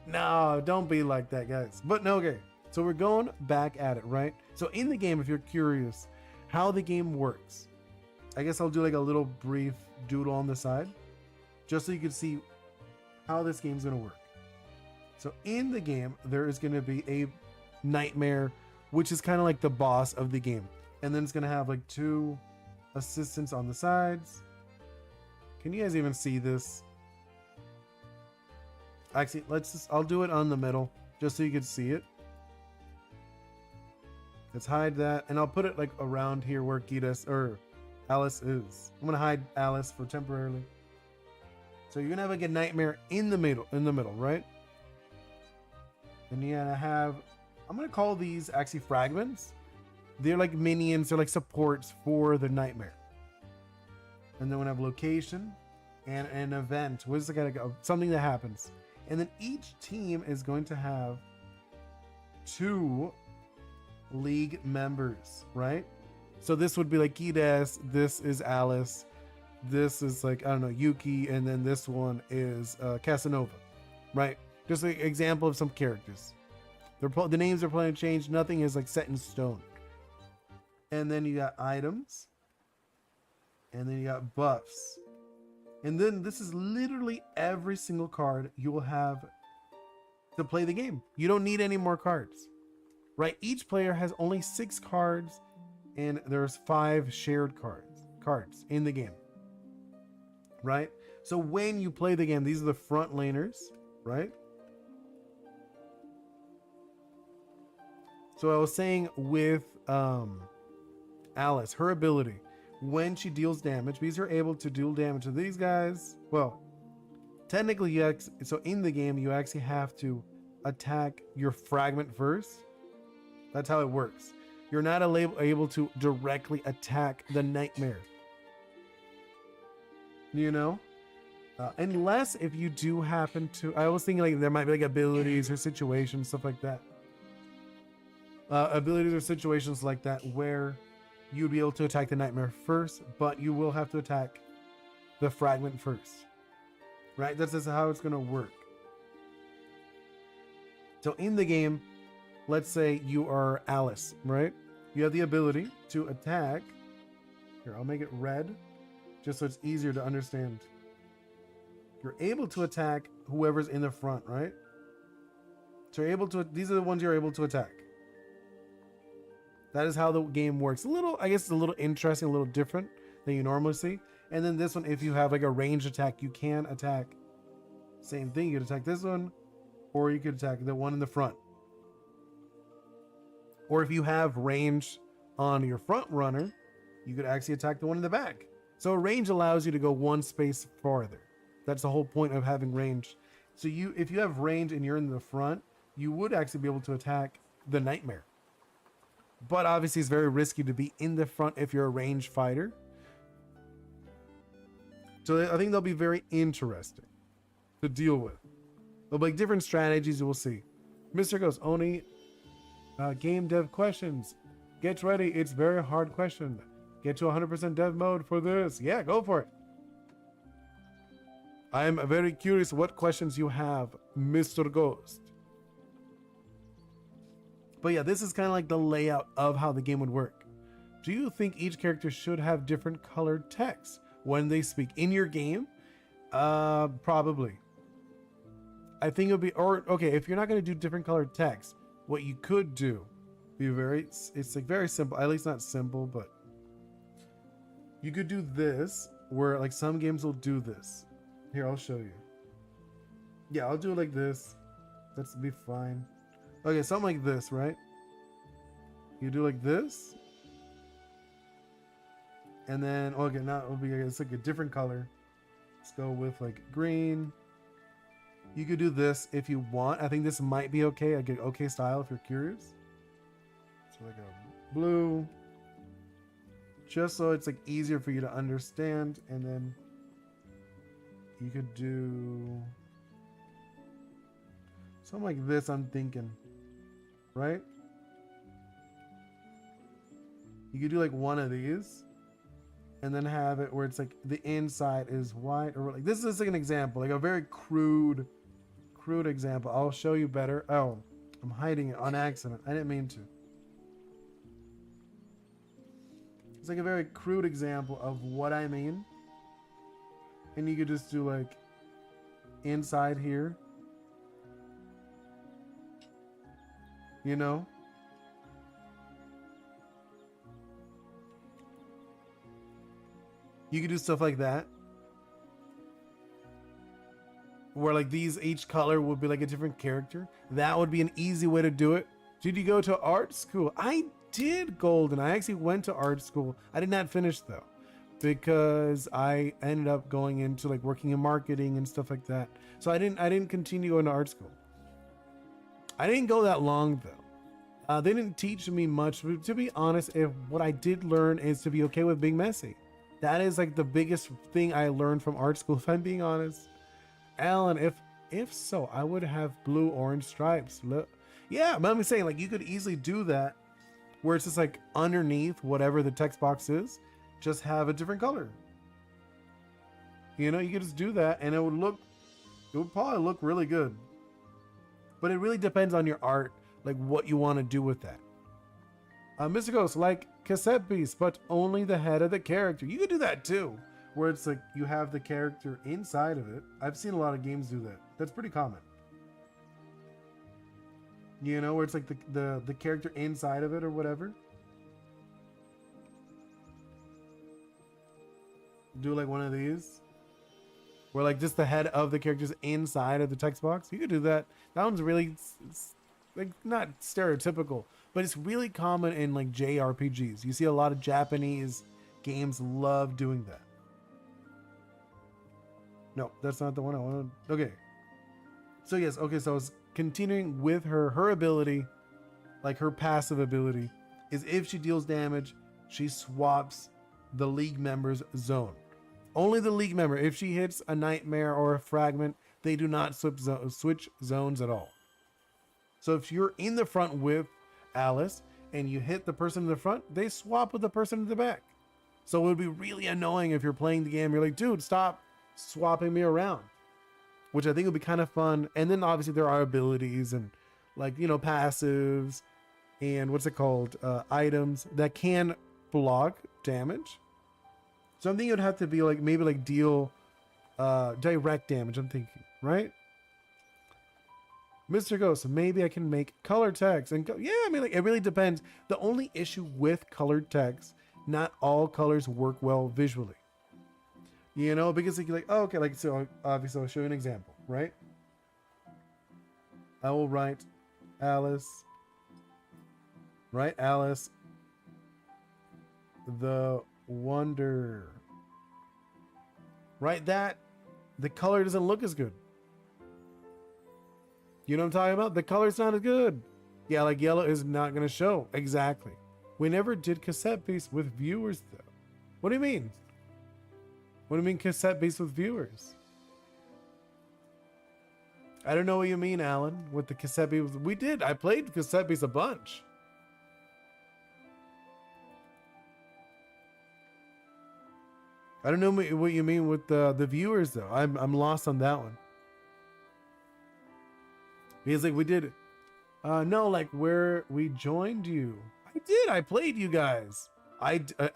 No, don't be like that, guys. But no, okay. So we're going back at it, right? So in the game, if you're curious how the game works, I guess I'll do like a little brief doodle on the side, just so you can see how this game's gonna work. So in the game, there is gonna be a nightmare, which is kind of like the boss of the game. And then it's gonna have like 2 assistants on the sides. Can you guys even see this? Actually, I'll do it on the middle, just so you can see it. Let's hide that, and I'll put it like around here where Kides or Alice is. I'm gonna hide Alice for temporarily. So you're gonna have like a nightmare in the middle, right? And you're gonna have, I'm gonna call these actually fragments. They're like minions, they're like supports for the nightmare. And then we're gonna have location and an event. Where's it gonna go? Something that happens. And then each team is going to have 2 league members, right? So this would be like Kides, this is Alice, this is like, I don't know, Yuki, and then this one is Casanova, right? Just an example of some characters. The names are planning to change, nothing is like set in stone. And then you got items, and then you got buffs. And then this is literally every single card you will have to play the game. You don't need any more cards, right? Each player has only 6 cards, and there's 5 shared cards in the game, right? So when you play the game, these are the front laners, right? So I was saying with Alice, her ability, when she deals damage, because you're able to deal damage to these guys, well, technically, so in the game, you actually have to attack your fragment first. That's how it works. You're not able to directly attack the nightmare. You know? Unless if you do happen to, I was thinking like there might be like abilities or situations, stuff like that. Abilities or situations like that where you'd be able to attack the nightmare first, but you will have to attack the fragment first, right? That's just how it's going to work. So in the game, let's say you are Alice, right? You have the ability to attack. Here, I'll make it red just so it's easier to understand. You're able to attack whoever's in the front, right? So you're able to, these are the ones you're able to attack. That is how the game works. A little, I guess it's a little interesting, a little different than you normally see. And then this one, if you have like a ranged attack, you can attack. Same thing, you could attack this one, or you could attack the one in the front. Or if you have range on your front runner, you could actually attack the one in the back. So range allows you to go one space farther. That's the whole point of having range. So if you have range and you're in the front, you would actually be able to attack the Nightmare. But obviously it's very risky to be in the front if you're a ranged fighter. So I think they'll be very interesting to deal with. There'll be like different strategies you will see. Mr. Ghost, Oni, game dev questions. Get ready, it's very hard question. Get to 100% dev mode for this. Yeah, go for it. I am very curious what questions you have, Mr. Ghost. But yeah, this is kind of like the layout of how the game would work. Do you think each character should have different colored text when they speak in your game? Probably. I think it would be, or okay, if you're not going to do different colored text, what you could do, it's like very simple, at least not simple, but you could do this, where like some games will do this. Here, I'll show you. Yeah, I'll do it like this. That's be fine. Okay, something like this, right? You do like this. And then, okay, now it'll be, it's like a different color. Let's go with like green. You could do this if you want. I think this might be okay. I get okay style if you're curious. So like a blue. Just so it's like easier for you to understand. And then you could do something like this, I'm thinking. Right? You could do like one of these. And then have it where it's like the inside is white, or like this is like an example, like a very crude example. I'll show you better. Oh, I'm hiding it on accident. I didn't mean to. It's like a very crude example of what I mean. And you could just do like inside here. You know? You could do stuff like that. Where like these, each color would be like a different character. That would be an easy way to do it. Did you go to art school? I did, Golden. I actually went to art school. I did not finish though, because I ended up going into like working in marketing and stuff like that. So I didn't continue going to art school. I didn't go that long though. They didn't teach me much. To be honest, if what I did learn is to be okay with being messy. That is like the biggest thing I learned from art school, if I'm being honest. Alan, if so, I would have blue orange stripes. Look, yeah, but I'm saying like you could easily do that where it's just like underneath whatever the text box is, just have a different color. You know, you could just do that and it would probably look really good. But it really depends on your art, like what you want to do with that. Mr. Ghost, like cassette piece, but only the head of the character. You could do that too, where it's like you have the character inside of it. I've seen a lot of games do that. That's pretty common. You know, where it's like the character inside of it or whatever. Do like one of these. Where like just the head of the character's inside of the text box. You could do that. That one's really, it's like not stereotypical, but it's really common in like JRPGs. You see a lot of Japanese games love doing that. No, that's not the one I wanted. Okay. So yes, okay, so I was continuing with her ability, like her passive ability, is if she deals damage, she swaps the league member's zone. Only the league member. If she hits a nightmare or a fragment, they do not switch zones at all. So if you're in the front with Alice and you hit the person in the front, they swap with the person in the back. So it would be really annoying if you're playing the game. You're like, dude, stop swapping me around, which I think would be kind of fun. And then obviously there are abilities and like, you know, passives and what's it called? Items that can block damage. So I'm thinking it would have to be like, maybe like deal direct damage, I'm thinking, right? Mr. Ghost, maybe I can make color text. And yeah, I mean, like, it really depends. The only issue with colored text, not all colors work well visually. You know, because like, oh, okay, like, so obviously I'll show you an example, right? I will write Alice, right? Alice, the Wonder. Right? That, the color doesn't look as good. You know what I'm talking about? The color's not as good. Yeah, like yellow is not going to show. Exactly. We never did cassette based with viewers, though. What do you mean? What do you mean cassette based with viewers? I don't know what you mean, Alan, with the cassette based. We did. I played cassette based a bunch. I don't know what you mean with the viewers, though. I'm lost on that one. Because like we did, no, like where we joined you. I did. I played you guys.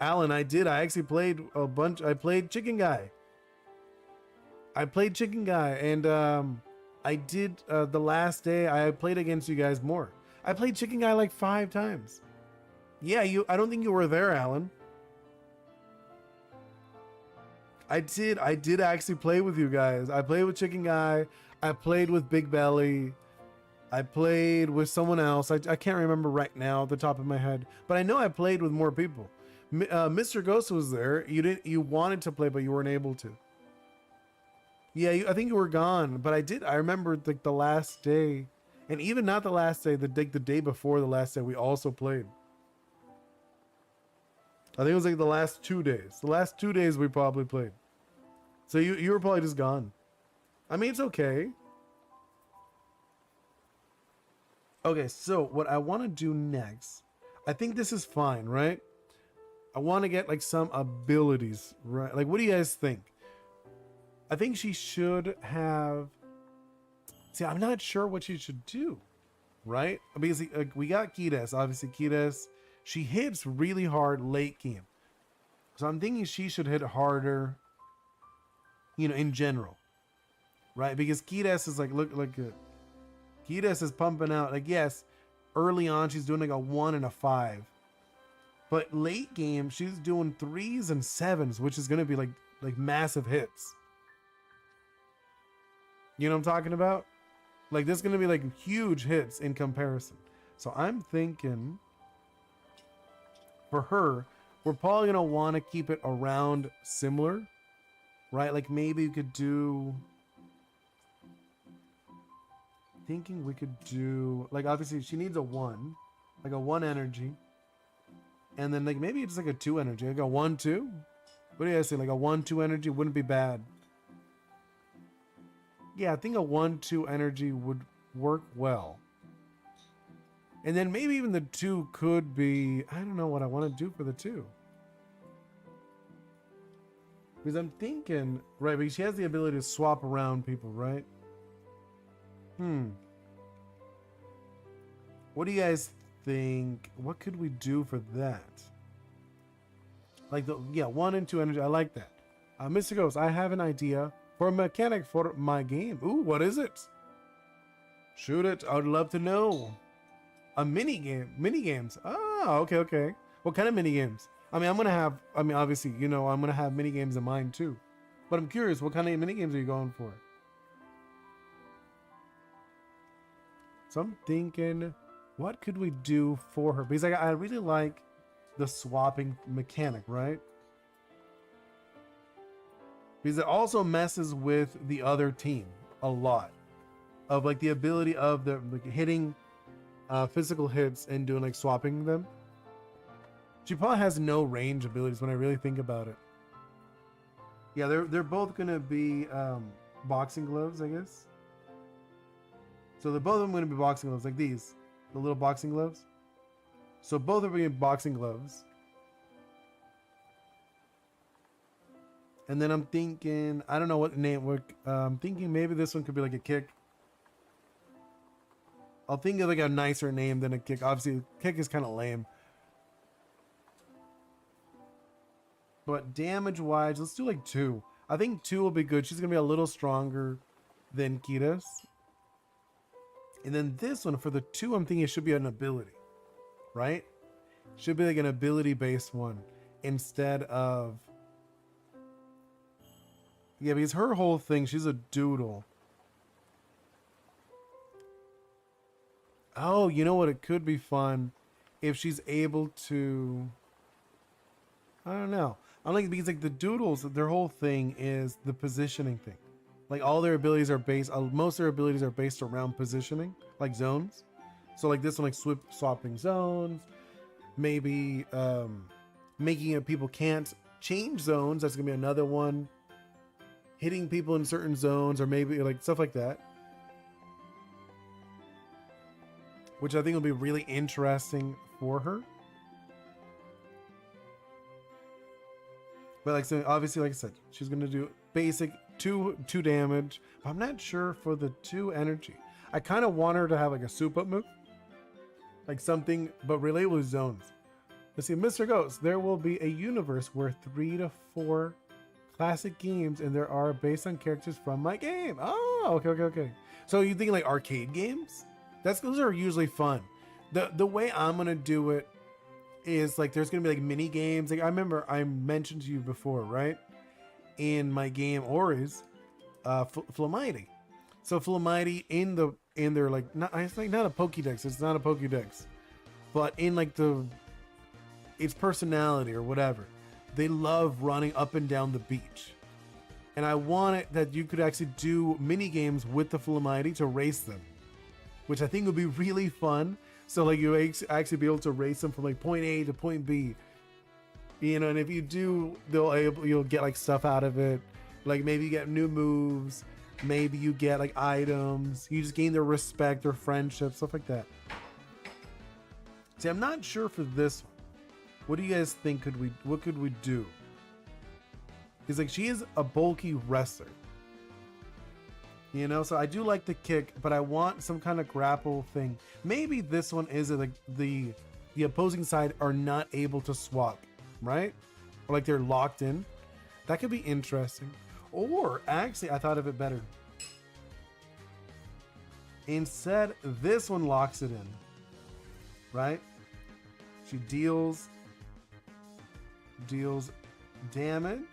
Alan, I did. I actually played a bunch. I played Chicken Guy. And I did the last day. I played against you guys more. I played Chicken Guy like 5 times. Yeah, you. I don't think you were there, Alan. I did actually play with you guys. I played with Chicken Guy. I played with Big Belly. I played with someone else. I can't remember right now at the top of my head, but I know I played with more people. Mr. Ghost was there. You wanted to play, but you weren't able to. Yeah, I think you were gone, but I remember like the last day, and even not the last day, the day before the last day, we also played. I think it was like the last 2 days. The last 2 days we probably played. So you were probably just gone. I mean, it's okay. Okay, so what I want to do next, I think this is fine, right? I want to get like some abilities, right? Like, what do you guys think? I think she should have. See, I'm not sure what she should do, right? Because like, we got Kides, obviously Kides. She hits really hard late game, so I'm thinking she should hit harder. You know, in general, right? Because Kides is like look good. Kides is pumping out, like, yes, early on she's doing like a 1 and a 5, but late game she's doing 3s and 7s, which is going to be like massive hits. You know what I'm talking about? Like, there's going to be like huge hits in comparison. So I'm thinking for her, we're probably going to want to keep it around similar, right? Like maybe you could do, thinking we could do, like, obviously she needs a 1, like a 1 energy, and then like maybe it's like a 2 energy, like a 1-2. What do you guys say? Like a 1-2 energy wouldn't be bad. Yeah, I think a 1-2 energy would work well. And then maybe even the 2 could be, I don't know what I want to do for the 2. Because I'm thinking, right, because she has the ability to swap around people, right? What do you guys think? What could we do for that? Like the 1 and 2 energy. I like that. Mr. Ghost, I have an idea for a mechanic for my game. Ooh, what is it? Shoot it. I would love to know. A mini game. Mini games. Ah, okay. What kind of mini games? I mean, obviously, you know, I'm gonna have mini games in mind too. But I'm curious, what kind of mini games are you going for? So I'm thinking, what could we do for her? Because I really like the swapping mechanic, right? Because it also messes with the other team a lot. Of like the ability of the like hitting physical hits and doing like swapping them. She probably has no range abilities when I really think about it. Yeah, they're both gonna be boxing gloves, I guess. So they're both of them gonna be boxing gloves, like these, the little boxing gloves. So both are being boxing gloves. And then I'm thinking, I don't know what name. I'm thinking maybe this one could be like a kick. I'll think of like a nicer name than a kick. Obviously, kick is kind of lame. But damage-wise, let's do like 2. I think 2 will be good. She's gonna be a little stronger than Kides. And then this one for the 2, I'm thinking it should be an ability, right? Should be like an ability based one instead of, yeah, because her whole thing, she's a doodle. Oh, you know what? It could be fun if she's able to, I don't know. I like, because like the doodles, their whole thing is the positioning thing. Like all their abilities are based, most of their abilities are based around positioning, like zones. So like this one, like swapping zones, maybe making it people can't change zones. That's gonna be another one. Hitting people in certain zones, or maybe like stuff like that, which I think will be really interesting for her. But like, so obviously, like I said, she's gonna do basic two damage. But I'm not sure for the 2 energy. I kind of want her to have like a soup up move, like something, but related with zones. Let's see, Mr. Ghost. There will be a universe where 3 to 4 classic games, and there are based on characters from my game. Oh, okay. So you think like arcade games? Those are usually fun. The way I'm gonna do it is like there's gonna be like mini games. Like I remember I mentioned to you before, right? In my game Ori's, Flamity. So Flamity in their like, not, it's like not a Pokédex. It's not a Pokédex, but in like its personality or whatever, they love running up and down the beach. And I want it that you could actually do mini games with the Flamity to race them, which I think would be really fun. So like you actually be able to race them from like point A to point B, you know. And if you do, you'll get like stuff out of it. Like maybe you get new moves, maybe you get like items. You just gain their respect or friendship, stuff like that. See, I'm not sure for this one. What do you guys think? What could we do? Because like she is a bulky wrestler, you know, so I do like the kick, but I want some kind of grapple thing. Maybe this one is like the opposing side are not able to swap, right? Or like they're locked in. That could be interesting. Or actually, I thought of it better. Instead, this one locks it in, right? She deals damage.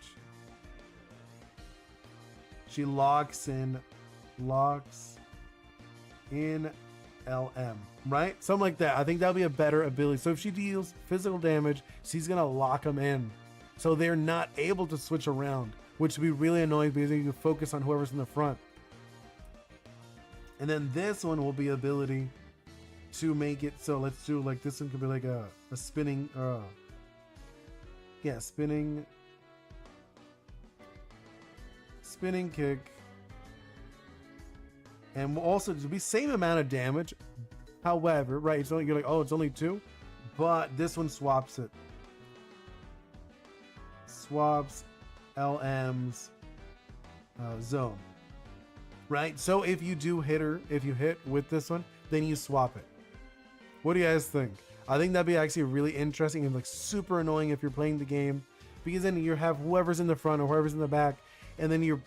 She locks in LM, right? Something like that. I think that'll be a better ability. So if she deals physical damage, she's gonna lock them in, so they're not able to switch around, which would be really annoying because you can focus on whoever's in the front. And then this one will be ability to make it so, let's do like this one could be like a spinning spinning kick, and will also be same amount of damage. However, right, it's only, you're like, oh, it's only 2, but this one swaps it. Swaps LM's zone, right? So if you do hit her, if you hit with this one, then you swap it. What do you guys think? I think that'd be actually really interesting and like super annoying if you're playing the game, because then you have whoever's in the front or whoever's in the back, and then you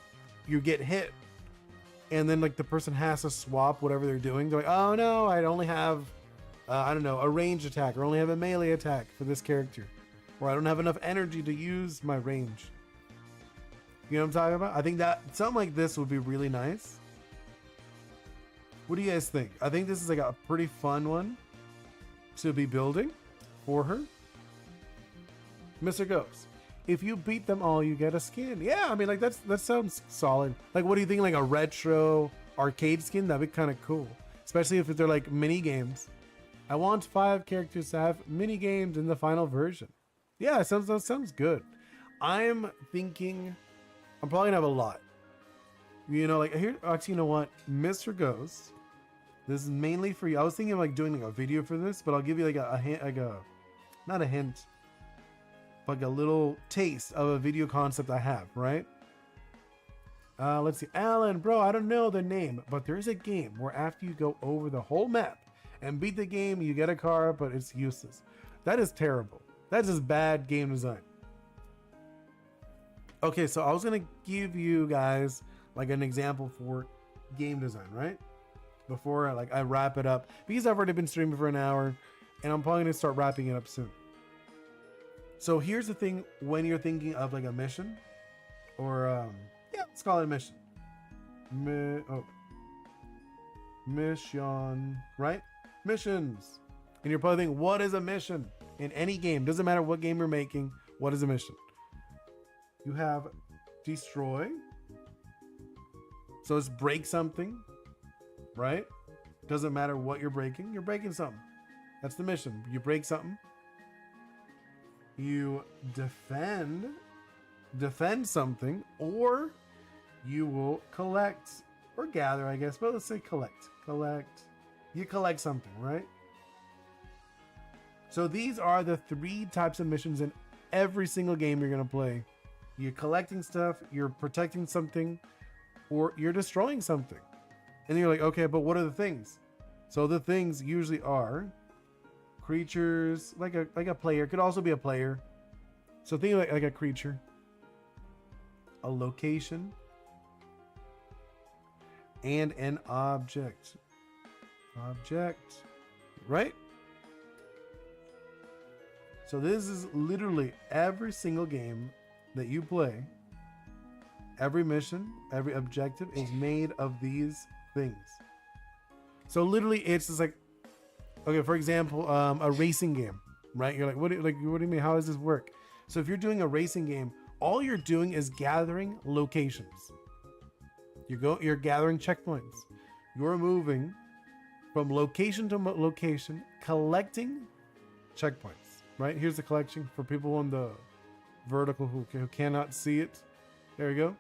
get hit, and then like the person has to swap whatever they're doing. They're like, oh no, I only have I don't know, a range attack, or only have a melee attack for this character, or I don't have enough energy to use my range. You know what I'm talking about? I think that something like this would be really nice. What do you guys think? I think this is like a pretty fun one to be building for her. Mr. Ghost, if you beat them all, you get a skin. Yeah, I mean, like that sounds solid. Like, what do you think? Like a retro arcade skin? That'd be kind of cool, especially if they're like mini games. I want 5 characters to have mini games in the final version. Yeah, that sounds good. I'm thinking I'm probably gonna have a lot. You know, like here, actually, you know what, Mr. Ghost, this is mainly for you. I was thinking of like doing like a video for this, but I'll give you like a hint, like a, not a hint, but like a little taste of a video concept I have, right? Let's see, Alan, bro, I don't know the name, but there's a game where after you go over the whole map and beat the game, you get a car, but it's useless. That is terrible. That's just bad game design. Okay, so I was gonna give you guys like an example for game design, right? before like I wrap it up, because I've already been streaming for an hour and I'm probably gonna start wrapping it up soon. So here's the thing, when you're thinking of like a mission, or yeah, let's call it a mission. Mission, right? Missions. And you're probably thinking, what is a mission? In any game, doesn't matter what game you're making, what is a mission? You have destroy. So it's break something, right? Doesn't matter what you're breaking something. That's the mission. You break something. You defend something, or you will collect or gather, I guess, but let's say collect. You collect something, right? So these are the 3 types of missions in every single game you're gonna play. You're collecting stuff, you're protecting something, or you're destroying something. And you're like, okay, but what are the things? So the things usually are creatures, like a player. Could also be a player. So think of like a creature, a location, and an object. Right? So this is literally every single game that you play. Every mission, every objective is made of these things. So literally it's just like, okay, for example, a racing game, right? You're like, what do you mean? How does this work? So if you're doing a racing game, all you're doing is gathering locations. You're gathering checkpoints. You're moving from location to location, collecting checkpoints, right? Here's the collection for people on the vertical who cannot see it. There you go.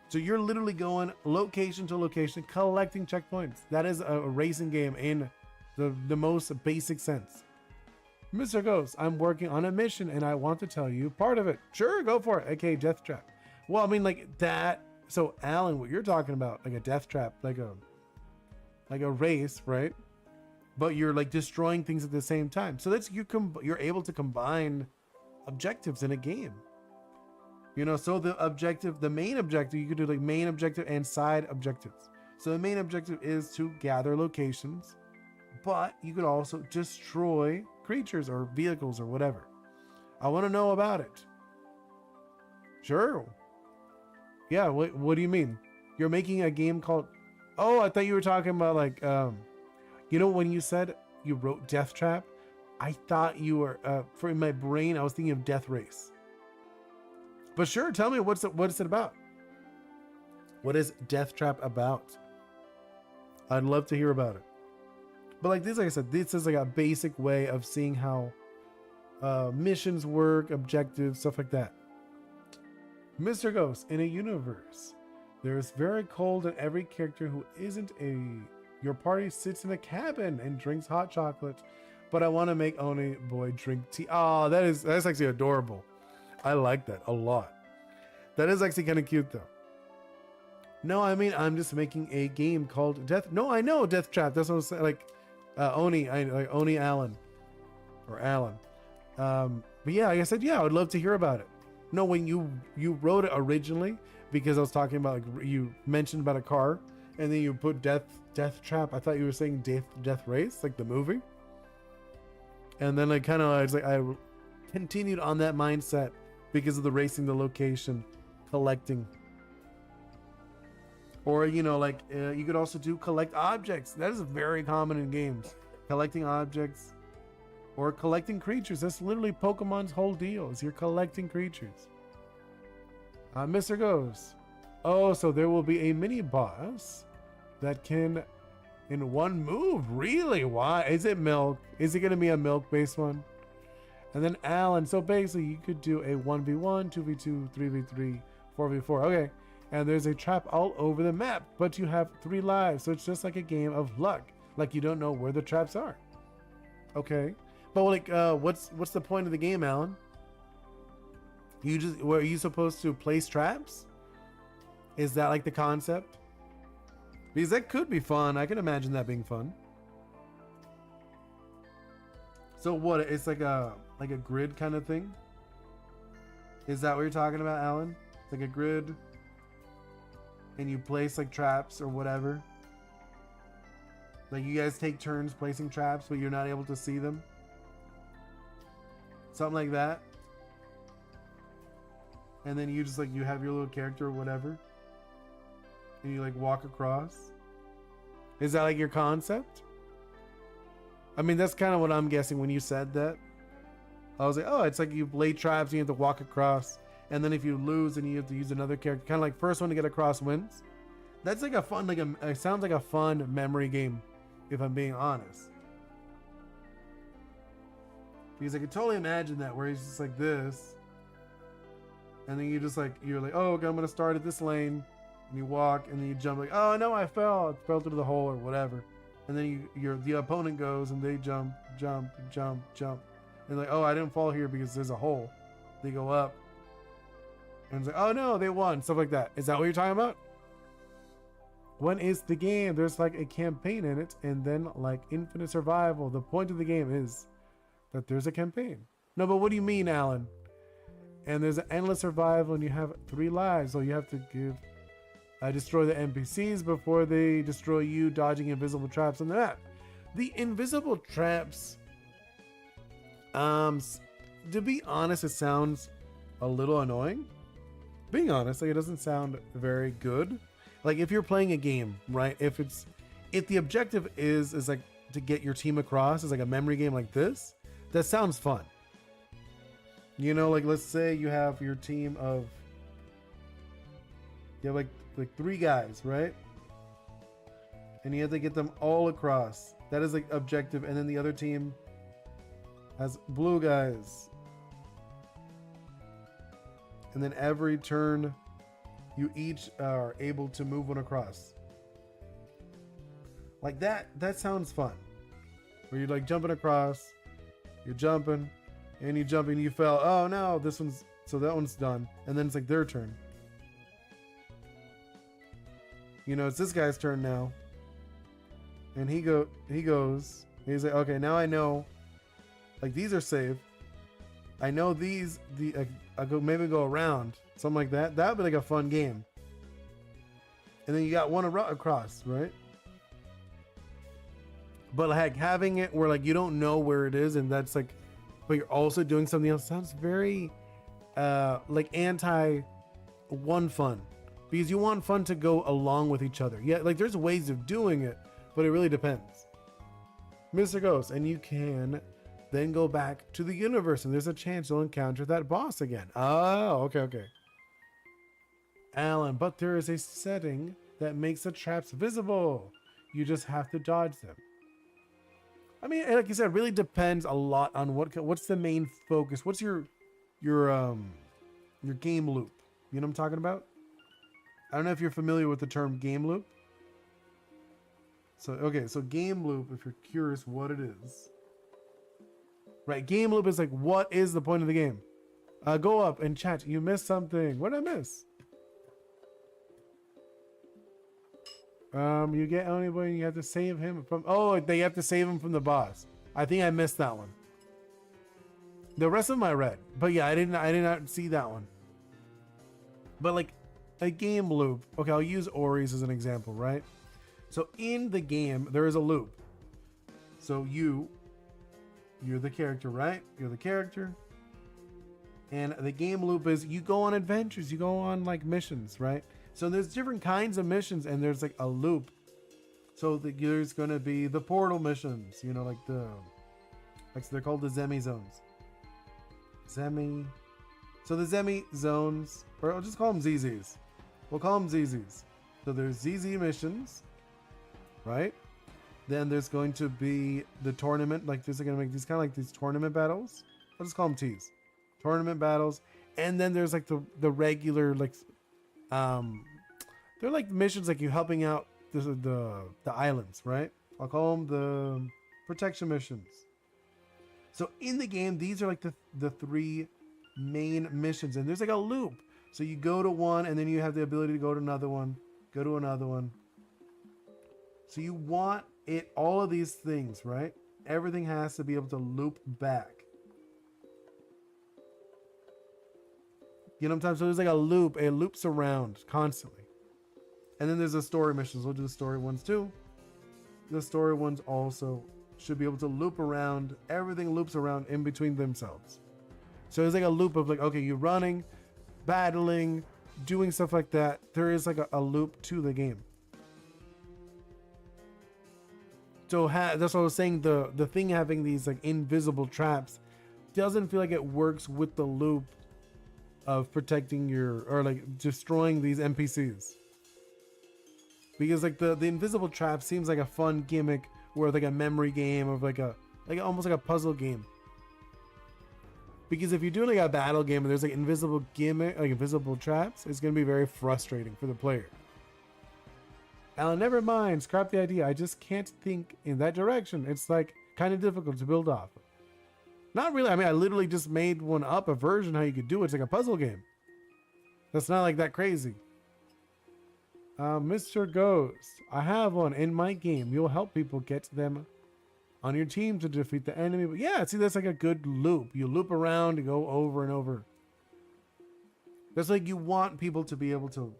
So you're literally going location to location, collecting checkpoints. That is a racing game in the most basic sense. Mr. Ghost, I'm working on a mission and I want to tell you part of it. Sure, go for it. Okay, death trap. Well, I mean, like that. So Alan, what you're talking about, like a death trap, like a race, right? But you're like destroying things at the same time. So that's you're able to combine objectives in a game. You know, so the main objective, you could do like main objective and side objectives. So the main objective is to gather locations, but you could also destroy creatures or vehicles or whatever. I want to know about it. Sure. Yeah, what do you mean? You're making a game called... Oh, I thought you were talking about like, you know, when you said you wrote Death Trap, I thought you were, in my brain, I was thinking of Death Race. But sure, tell me, what is it about? What is Death Trap about? I'd love to hear about it. But like this, like I said, this is like a basic way of seeing how missions work, objectives, stuff like that. Mr. Ghost, in a universe, there is very cold and every character who isn't your party sits in a cabin and drinks hot chocolate. But I want to make Oni Boi drink tea. Oh, that's actually adorable. I like that a lot. That is actually kind of cute though. No, I mean, I'm just making a game called Death. No, I know Death Trap. That's what I was saying. Like Oni, like Oni Allen or Alan. But yeah, like I said, yeah, I would love to hear about it. No, when you wrote it originally, because I was talking about, like, you mentioned about a car and then you put Death Trap. I thought you were saying Death Race, like the movie. And then I continued on that mindset because of the racing, the location, collecting. Or, you know, like you could also do collect objects. That is very common in games. Collecting objects or collecting creatures. That's literally Pokemon's whole deal, is you're collecting creatures. Mr. Ghost. Oh, so there will be a mini boss that can, in one move. Really? Why? Is it milk? Is it going to be a milk-based one? And then Alan. So basically, you could do a 1v1, 2v2, 3v3, 4v4. Okay. And there's a trap all over the map, but you have 3 lives. So it's just like a game of luck. Like you don't know where the traps are. Okay. But like, what's the point of the game, Alan? Were you supposed to place traps? Is that like the concept? Because that could be fun. I can imagine that being fun. So what? It's like a grid kind of thing? Is that what you're talking about, Alan? It's like a grid. and you place like traps or whatever. Like you guys take turns placing traps, but you're not able to see them. Something like that. And then you just like, you have your little character or whatever. And you like walk across. Is that like your concept? I mean, that's kind of what I'm guessing when you said that. I was like, oh, it's like you lay traps and you have to walk across. And then if you lose, then you have to use another character. Kind of like first one to get across wins. That's like a fun, like it sounds like a fun memory game, if I'm being honest. Because I could totally imagine that where he's just like this. And then you just like, you're like, oh, okay, I'm going to start at this lane. And you walk and then you jump like, oh no, I fell through the hole or whatever. And then the opponent goes and they jump. And like, oh, I didn't fall here because there's a hole. They go up. And it's like, oh no, they won. Stuff like that. Is that what you're talking about? When is the game? There's like a campaign in it and then like infinite survival. The point of the game is that there's a campaign. No, but what do you mean, Alan? And there's an endless survival and you have 3 lives. So you have to destroy the NPCs before they destroy you, dodging invisible traps on the map. The invisible traps, to be honest, it sounds a little annoying. Being honest, like it doesn't sound very good. Like if you're playing a game, right? If the objective is like to get your team across, is like a memory game like this, that sounds fun. You know, like let's say you have your team of, you have like 3 guys, right? And you have to get them all across. That is like objective. And then the other team has blue guys. And then every turn you each are able to move one across. Like that sounds fun. Where you're like jumping across, you're jumping, and you jump and you fell. Oh no, that one's done. And then it's like their turn. You know, it's this guy's turn now. And he goes, he's like, okay, now I know, like these are safe. I know these, I go maybe go around, something like that. That would be like a fun game. And then you got one across, right? But like having it where like you don't know where it is, and that's like, but you're also doing something else, sounds very like anti one fun. Because you want fun to go along with each other. Yeah, like there's ways of doing it, but it really depends. Mr. Ghost, and you can then go back to the universe and there's a chance you'll encounter that boss again. Oh, okay. Alan, but there is a setting that makes the traps visible. You just have to dodge them. I mean, like you said, it really depends a lot on what's the main focus. What's your game loop? You know what I'm talking about? I don't know if you're familiar with the term game loop. So game loop, if you're curious what it is. Right, game loop is like, what is the point of the game? Go up and chat. You missed something. What did I miss? You get Oni Boi and you have to save him from... Oh, they have to save him from the boss. I think I missed that one. The rest of them I read. But yeah, I did not see that one. But like, a game loop. Okay, I'll use Ori's as an example, right? So in the game, there is a loop. So you're the character, right? You're the character. And the game loop is you go on adventures, you go on like missions, right? So there's different kinds of missions and there's like a loop. So there's going to be the portal missions, you know, like they're called the Zemi zones. So the Zemi zones, or I'll just call them ZZs. We'll call them ZZs. So there's ZZ missions, right? Then there's going to be the tournament, like there's going to make these kind of like these tournament battles. I'll just call them T's. Tournament battles. And then there's like the regular, like, they're like missions like you helping out the islands, right? I'll call them the protection missions. So in the game, these are like the 3 main missions, and there's like a loop. So you go to one and then you have the ability to go to another one, go to another one. So you want it, all of these things, right? Everything has to be able to loop back. You know what I'm talking about? So there's like a loop, it loops around constantly. And then there's the story missions. We'll do the story ones too. The story ones also should be able to loop around. Everything loops around in between themselves. So it's like a loop of like, okay, you're running, battling, doing stuff like that. There is like a loop to the game. So that's what I was saying. The thing having these like invisible traps doesn't feel like it works with the loop of protecting or like destroying these NPCs. Because like the invisible trap seems like a fun gimmick where like a memory game of like almost like a puzzle game. Because if you're doing like a battle game and there's like invisible gimmick, like invisible traps, it's gonna be very frustrating for the player. Alan, never mind, scrap the idea. I just can't think in that direction. It's like kind of difficult to build off. Not really. I mean, I literally just made one up, a version how you could do it. It's like a puzzle game. That's not like that crazy. Mr. Ghost, I have one in my game. You'll help people get them on your team to defeat the enemy. But yeah, see, that's like a good loop. You loop around, you go over and over. That's like you want people to be able to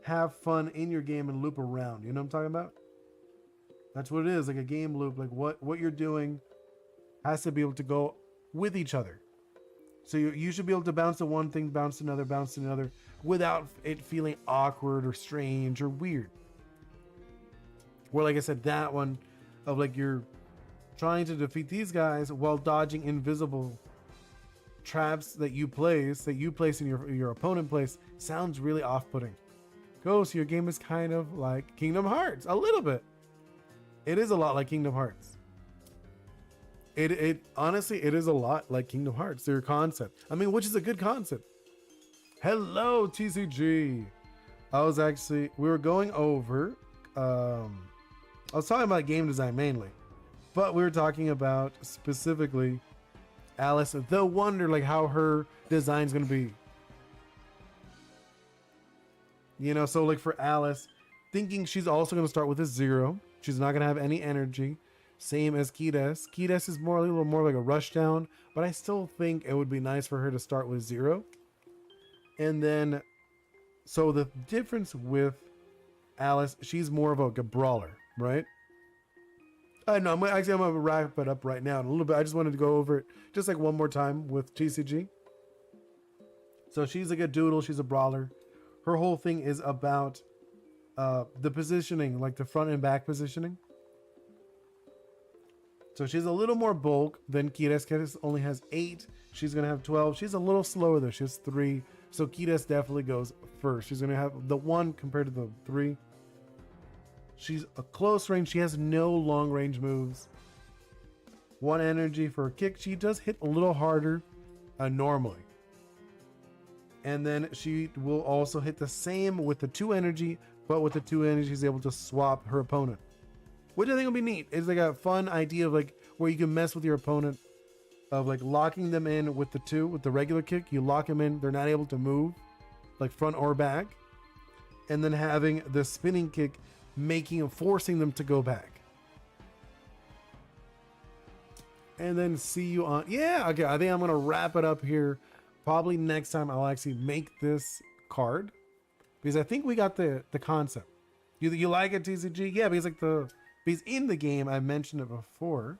have fun in your game and loop around. You know what I'm talking about? That's what it is, like a game loop. Like what you're doing has to be able to go with each other. So you should be able to bounce to one thing, bounce to another, without it feeling awkward or strange or weird. Where, like I said, that one of like you're trying to defeat these guys while dodging invisible traps that you place in your opponent place sounds really off-putting. Ghost, your game is kind of like Kingdom Hearts, a little bit. It is a lot like Kingdom Hearts. It honestly, it is a lot like Kingdom Hearts, their concept. I mean, which is a good concept. Hello, TCG. We were going over, I was talking about game design mainly, but we were talking about specifically Alice, the Wonder, like how her design's going to be. You know, so like for Alice, thinking she's also going to start with a 0. She's not going to have any energy. Same as Kides. Kides is a little more like a rush down, but I still think it would be nice for her to start with 0. And then, so the difference with Alice, she's more of a brawler, right? I know, I'm going to wrap it up right now in a little bit. I just wanted to go over it just like one more time with TCG. So she's like a doodle, she's a brawler. Her whole thing is about the positioning, like the front and back positioning. So she's a little more bulk than Kides. Kides only has 8. She's going to have 12. She's a little slower though. She has 3. So Kides definitely goes first. She's going to have the 1 compared to the 3. She's a close range. She has no long range moves. 1 energy for a kick. She does hit a little harder normally. And then she will also hit the same with the 2 energy, but with the 2 energy, she's able to swap her opponent. Which I think will be neat. It's like a fun idea of like where you can mess with your opponent, of like locking them in with the 2, with the regular kick. You lock them in, they're not able to move, like front or back. And then having the spinning kick, forcing them to go back. And then see you on, yeah, okay, I think I'm gonna wrap it up here. Probably next time I'll actually make this card, because I think we got the concept. You like it, TCG? Yeah, because because in the game I mentioned it before,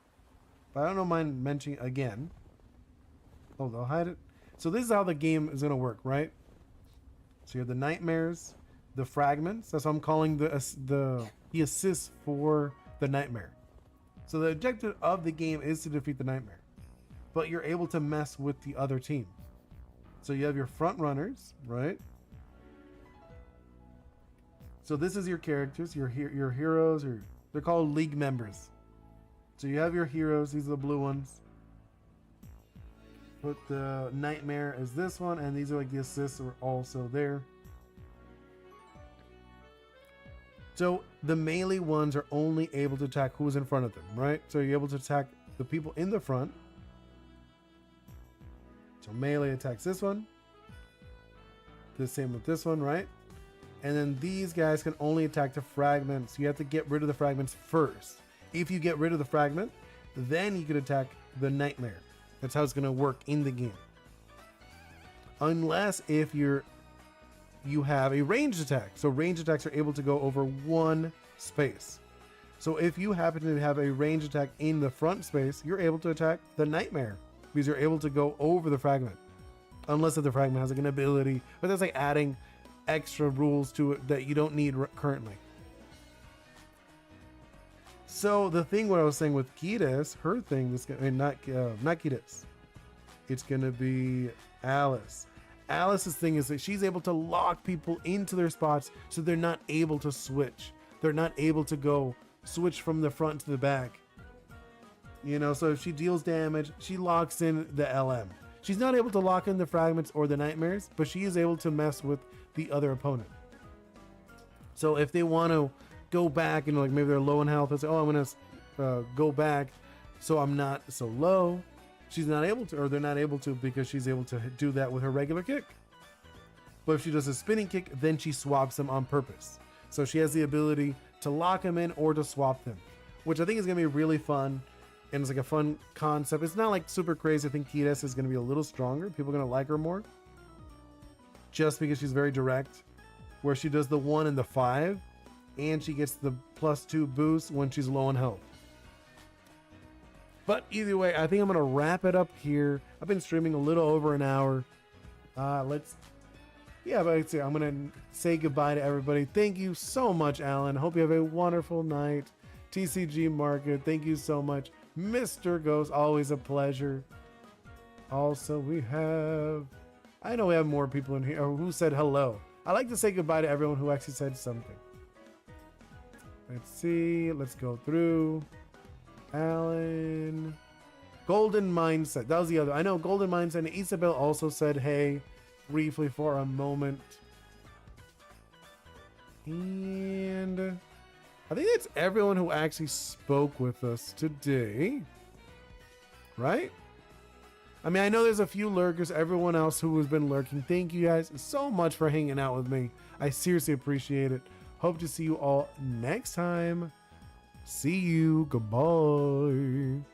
but I don't mind mentioning it again. Oh, they'll hide it. So this is how the game is gonna work, right? So you have the nightmares, the fragments. That's what I'm calling the assists for the nightmare. So the objective of the game is to defeat the nightmare, but you're able to mess with the other team. So you have your front runners, right? So this is your characters, your heroes, or they're called league members. So you have your heroes, these are the blue ones. Put the nightmare as this one, and these are like the assists are also there. So the melee ones are only able to attack who's in front of them, right? So you're able to attack the people in the front. So melee attacks this one. The same with this one, right? And then these guys can only attack the fragments. You have to get rid of the fragments first. If you get rid of the fragment, then you can attack the nightmare. That's how it's going to work in the game. Unless if you're you have a ranged attack. So ranged attacks are able to go over one space. So if you happen to have a ranged attack in the front space, you're able to attack the Nightmare because you're able to go over the fragment. Unless if the fragment has like an ability, but that's like adding extra rules to it that you don't need currently. So the thing, what I was saying with Kiedis, her thing is not Kiedis. It's gonna be Alice. Alice's thing is that she's able to lock people into their spots so they're not able to switch. They're not able to go switch from the front to the back. You know, so if she deals damage, she locks in the LM. She's not able to lock in the fragments or the nightmares, but she is able to mess with the other opponent. So if they want to go back and like maybe they're low in health, they say, oh, I'm gonna go back so I'm not so low. She's not able to, or they're not able to, because she's able to do that with her regular kick. But if she does a spinning kick, then she swaps them on purpose. So she has the ability to lock them in or to swap them, which I think is gonna be really fun. And it's like a fun concept. It's not like super crazy. I think Kiedis is going to be a little stronger. People are going to like her more just because she's very direct, where she does the 1 and the 5 and she gets the +2 boost when she's low on health. But either way, I think I'm going to wrap it up here. I've been streaming a little over an hour. But I'm going to say goodbye to everybody. Thank you so much, Alan. Hope you have a wonderful night. TCG Market, thank you so much. Mr. Ghost, always a pleasure. Also, I know we have more people in here who said hello. I like to say goodbye to everyone who actually said something. Let's see, let's go through. Alan. Golden Mindset, that was the other. I know Golden Mindset, and Isabel also said hey, briefly for a moment. And I think that's everyone who actually spoke with us today, right? I mean, I know there's a few lurkers, everyone else who has been lurking. Thank you guys so much for hanging out with me. I seriously appreciate it. Hope to see you all next time. See you. Goodbye.